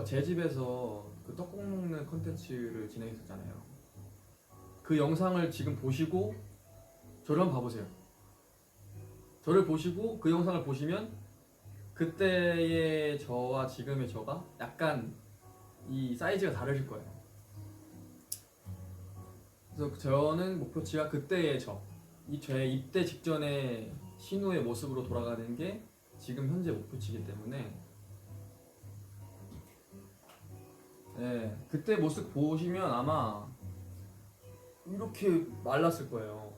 제 집에서 그 떡국 먹는 컨텐츠를 진행했었잖아요. 그 영상을 지금 보시고 저를 한번 봐보세요. 저를 보시고 그 영상을 보시면 그때의 저와 지금의 저가 약간 이 사이즈가 다르실 거예요. 그래서 저는 목표치가 그때의 제 입대 직전의 신우의 모습으로 돌아가는 게 지금 현재 목표치이기 때문에 네, 그때 모습 보시면 아마 이렇게 말랐을 거예요.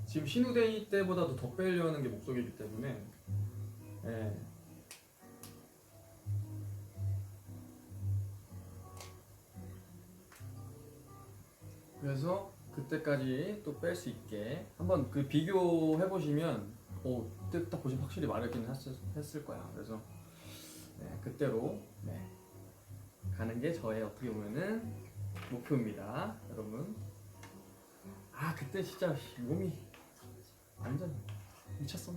지금 신우데이 때보다도 더 빼려는 게 목적이기 때문에 네. 그래서 그때까지 또 뺄 수 있게 한번 그 비교해 보시면 그때 딱 보시면 확실히 마르긴 했을 거야. 그래서 네, 그때로 네, 가는 게 저의 어떻게 보면은 목표입니다, 여러분. 아 그때 진짜 몸이 완전 미쳤어.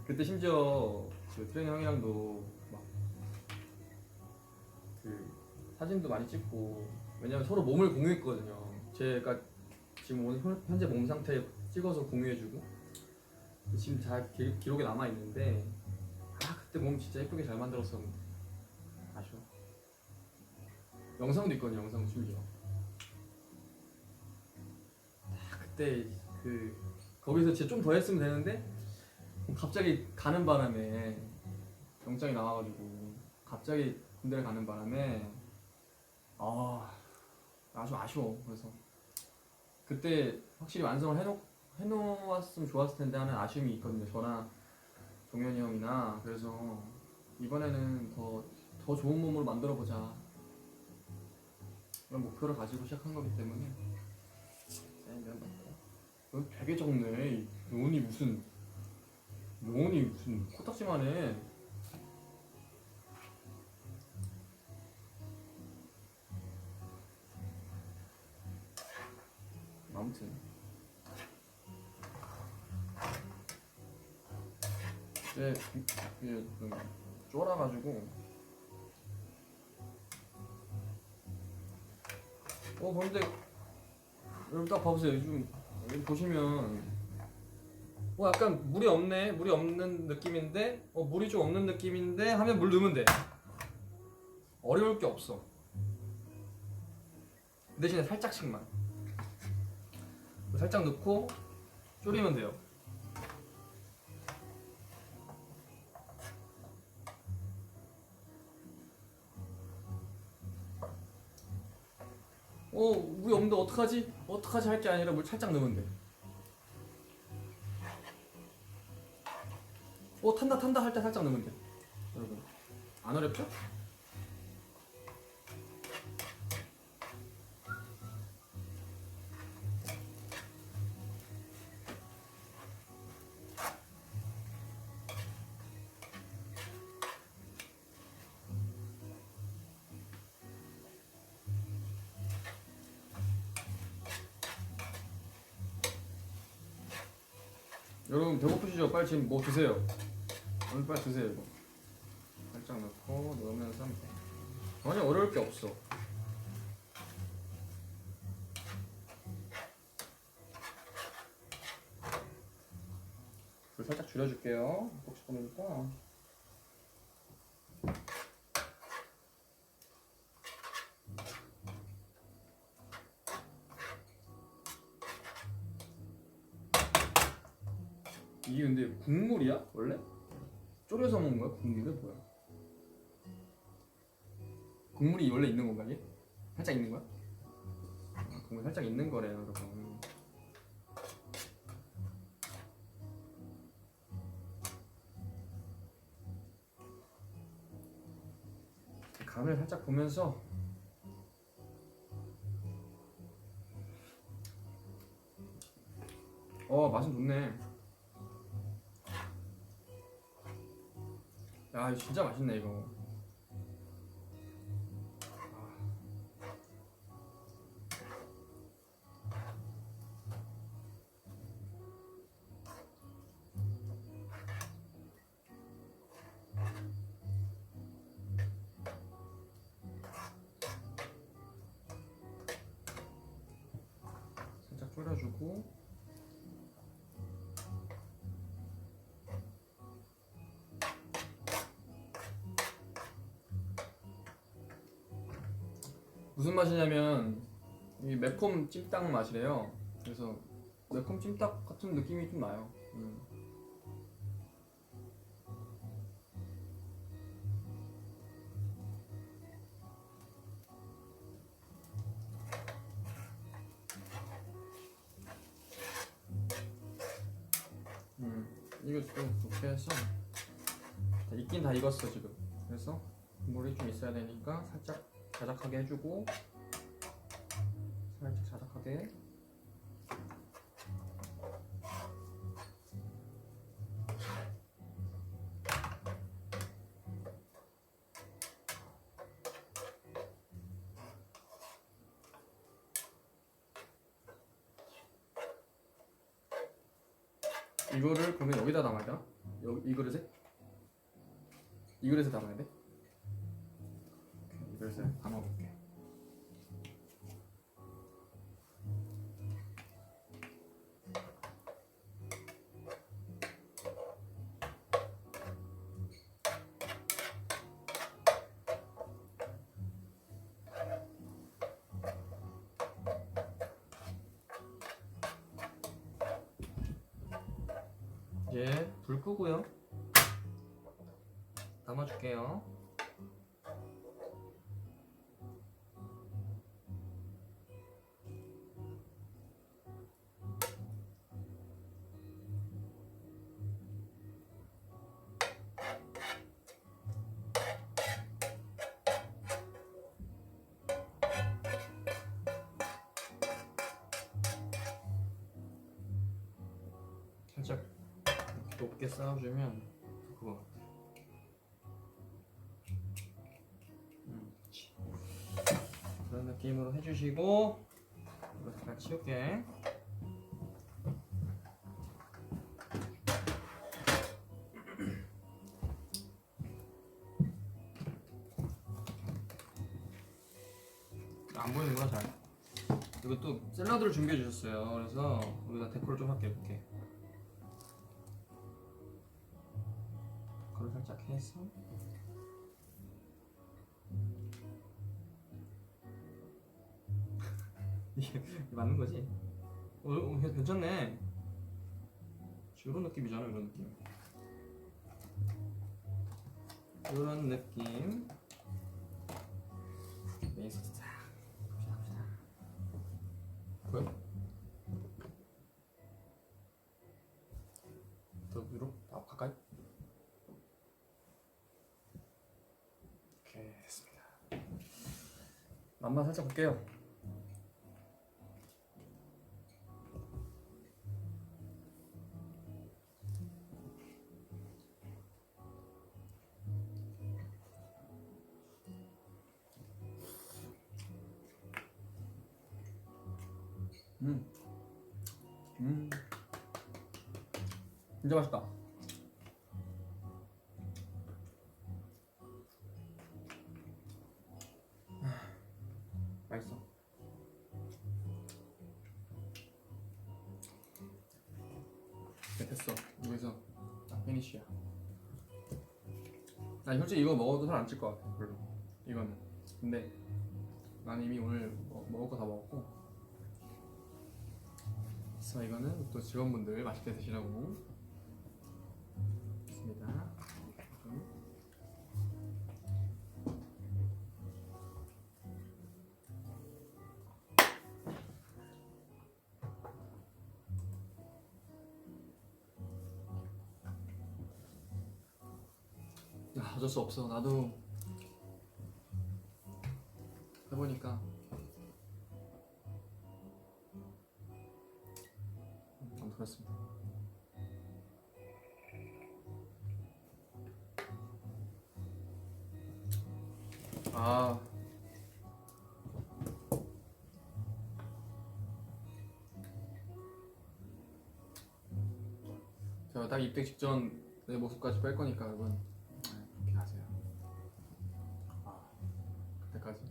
그때 심지어 그 트레이너 형이랑도 막 그 사진도 많이 찍고, 왜냐면 서로 몸을 공유했거든요. 제가 지금 오늘 현재 몸 상태 찍어서 공유해주고 지금 다 기록에 남아 있는데 그때 몸 진짜 예쁘게 잘 만들었었는데 아쉬워. 영상도 있거든요. 영상 심지어 그때 거기서 진짜 좀 더 했으면 되는데 갑자기 가는 바람에 영장이 나와가지고 갑자기 군대를 가는 바람에 아주 아쉬워. 그래서 그때 확실히 완성을 해놓았으면 좋았을 텐데 하는 아쉬움이 있거든요. 저나 종현이 형이나. 그래서 이번에는 더 좋은 몸으로 만들어 보자 그런 목표를 가지고 시작한 거기 때문에. 되게 적네. 요원이 무슨 코딱지만 해. 아무튼 이제 좀 쫄아가지고 근데 여기 딱 봐보세요. 요즘 여기 보시면 약간 물이 없는 느낌인데 물이 좀 없는 느낌인데 하면 물 넣으면 돼. 어려울 게 없어. 그 대신에 살짝씩만 살짝 넣고 졸이면 돼요. 물이 없는데 어떡하지 할 게 아니라 물 살짝 넣으면 돼. 탄다 할 때 살짝 넣으면 돼. 여러분 안 어렵죠? 여러분 배고프시죠? 빨리 지금 뭐 드세요. 오늘 빨리 드세요. 이거 살짝 넣고 넣으면서 하면 돼. 전혀 어려울 게 없어. 불 살짝 줄여줄게요. 혹시 모르니까. 이게 근데 국물이야? 원래? 졸여서 먹는 거야? 국물이 뭐야? 국물이 원래 있는 건가 이게? 살짝 있는 거야? 국물 살짝 있는 거래요, 여러분. 간을 살짝 보면서 맛은 좋네. 야, 이거 진짜 맛있네 이거. 뿌려주고 무슨 맛이냐면 이 매콤 찜닭 맛이래요. 그래서 매콤 찜닭 같은 느낌이 좀 나요. 이거 좀 그렇게 해서 다 익긴 다 익었어 지금. 그래서 물이 좀 있어야 되니까 살짝 자작하게 해주고 살짝 자작하게. 이거를 그러면 여기다 담아야 되나? 여기 이 그릇에? 이 그릇에 담아야 돼? 오케이, 이 그릇에 담아볼게. 이제 불 끄고요. 담아줄게요. 살짝 이렇게 높게 쌓아주면 그거 같아. 그렇지. 그런 느낌으로 해주시고 이거 잠깐 치울게. 안 보이는구나 잘. 이거 또 샐러드를 준비해 주셨어요. 그래서 여기다 데코를 좀 할게요. 이렇게 데코를 살짝 해서 이게 맞는 거지? 괜찮네. 이런 느낌이잖아. 이런 느낌. 이런 느낌. 메인 소스 쫙 갑시다. 보여? 더 위로? 가까이? 오케이, 됐습니다. 맛만 살짝 볼게요. 진짜 맛있다. 맛있어. 네, 됐어. 여기서 딱 피니쉬야. 나 솔직히 이거 먹어도 살 안 찔 것 같아. 별로. 이거는. 근데 난 이미 오늘 먹을 거 다 먹었고. 그래서 이거는 또 직원분들 맛있게 드시라고. 있습니다. 어쩔 수 없어. 나도 해보니까 아무튼 그렇습니다. 아, 제가 딱 입대 직전 내 모습까지 뺄 거니까 여러분 그렇게 하세요. 그때까지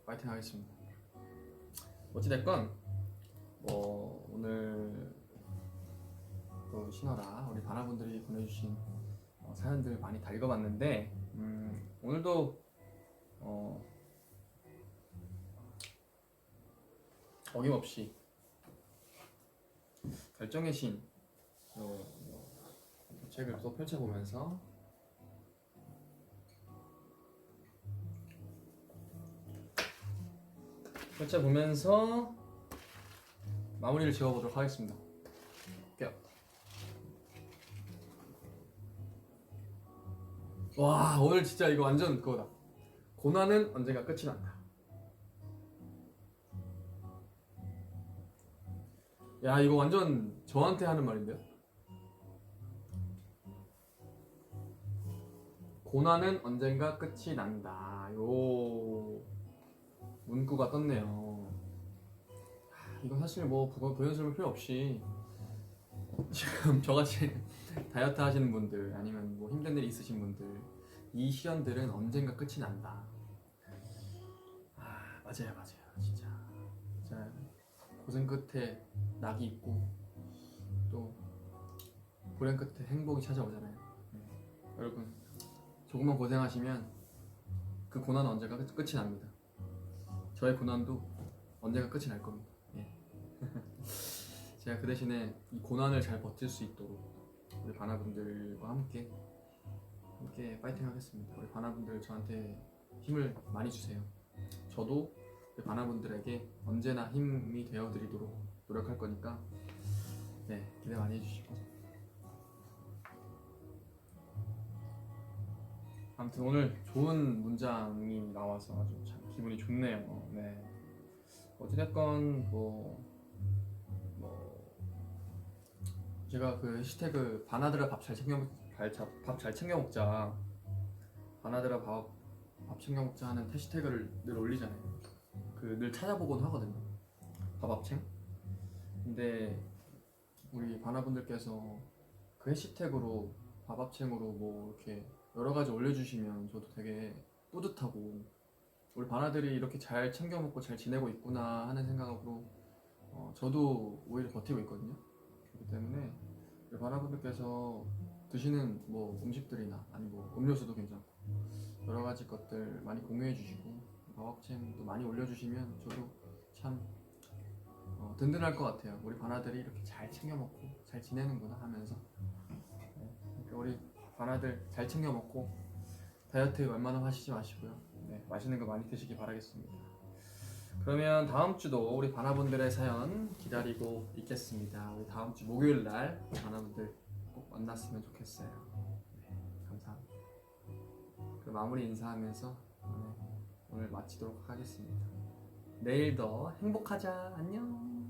파이팅 하겠습니다. 어찌됐건 오늘 또 신어라 우리 바나분들이 보내주신 사연들 많이 다 읽어봤는데 오늘도 어김없이 결정의 신 책을 또 펼쳐보면서 마무리를 지어보도록 하겠습니다. 볼게요. 와, 오늘 진짜 이거 완전 그거다. 고난은 언젠가 끝이 난다. 야, 이거 완전 저한테 하는 말인데요? 고난은 언젠가 끝이 난다. 요 문구가 떴네요. 이거 사실 뭐 부연스러울 필요 없이 지금 저같이 다이어트 하시는 분들 아니면 뭐 힘든 일 있으신 분들 이 시련들은 언젠가 끝이 난다. 맞아요 진짜 고생 끝에 낙이 있고 또 불행 끝에 행복이 찾아오잖아요. 여러분 조금만 고생하시면 그 고난은 언젠가 끝이 납니다. 저의 고난도 언젠가 끝이 날 겁니다. 제가 그 대신에 이 고난을 잘 버틸 수 있도록 우리 바나분들과 함께 파이팅 하겠습니다. 우리 바나분들 저한테 힘을 많이 주세요. 저도 우리 바나분들에게 언제나 힘이 되어드리도록 노력할 거니까 기대 많이 해주시고 아무튼 오늘 좋은 문장이 나와서 아주 참 기분이 좋네요. 어찌됐건 제가 그 해시태그 바나드라 밥 잘 챙겨 먹자 바나드라 밥 챙겨 먹자 하는 해시태그를 늘 올리잖아요. 그 늘 찾아보곤 하거든요. 밥합챙. 근데 우리 바나분들께서 그 해시태그로 밥합챙으로 뭐 이렇게 여러 가지 올려주시면 저도 되게 뿌듯하고 우리 바나들이 이렇게 잘 챙겨 먹고 잘 지내고 있구나 하는 생각으로 저도 오히려 버티고 있거든요. 그렇기 때문에 우리 바나분들께서 드시는 뭐 음식들이나 아니 뭐 음료수도 괜찮고 여러 가지 것들 많이 공유해 주시고 밥합챙도 많이 올려주시면 저도 참 든든할 것 같아요. 우리 바나들이 이렇게 잘 챙겨 먹고 잘 지내는구나 하면서 그러니까 우리 바나들 잘 챙겨 먹고 다이어트 웬만하면 하시지 마시고요. 맛있는 거 많이 드시기 바라겠습니다. 그러면 다음 주도 우리 바나분들의 사연 기다리고 있겠습니다. 우리 다음 주 목요일 날 바나분들 꼭 만났으면 좋겠어요. 감사합니다. 그럼 마무리 인사하면서 오늘 마치도록 하겠습니다. 내일 더 행복하자. 안녕.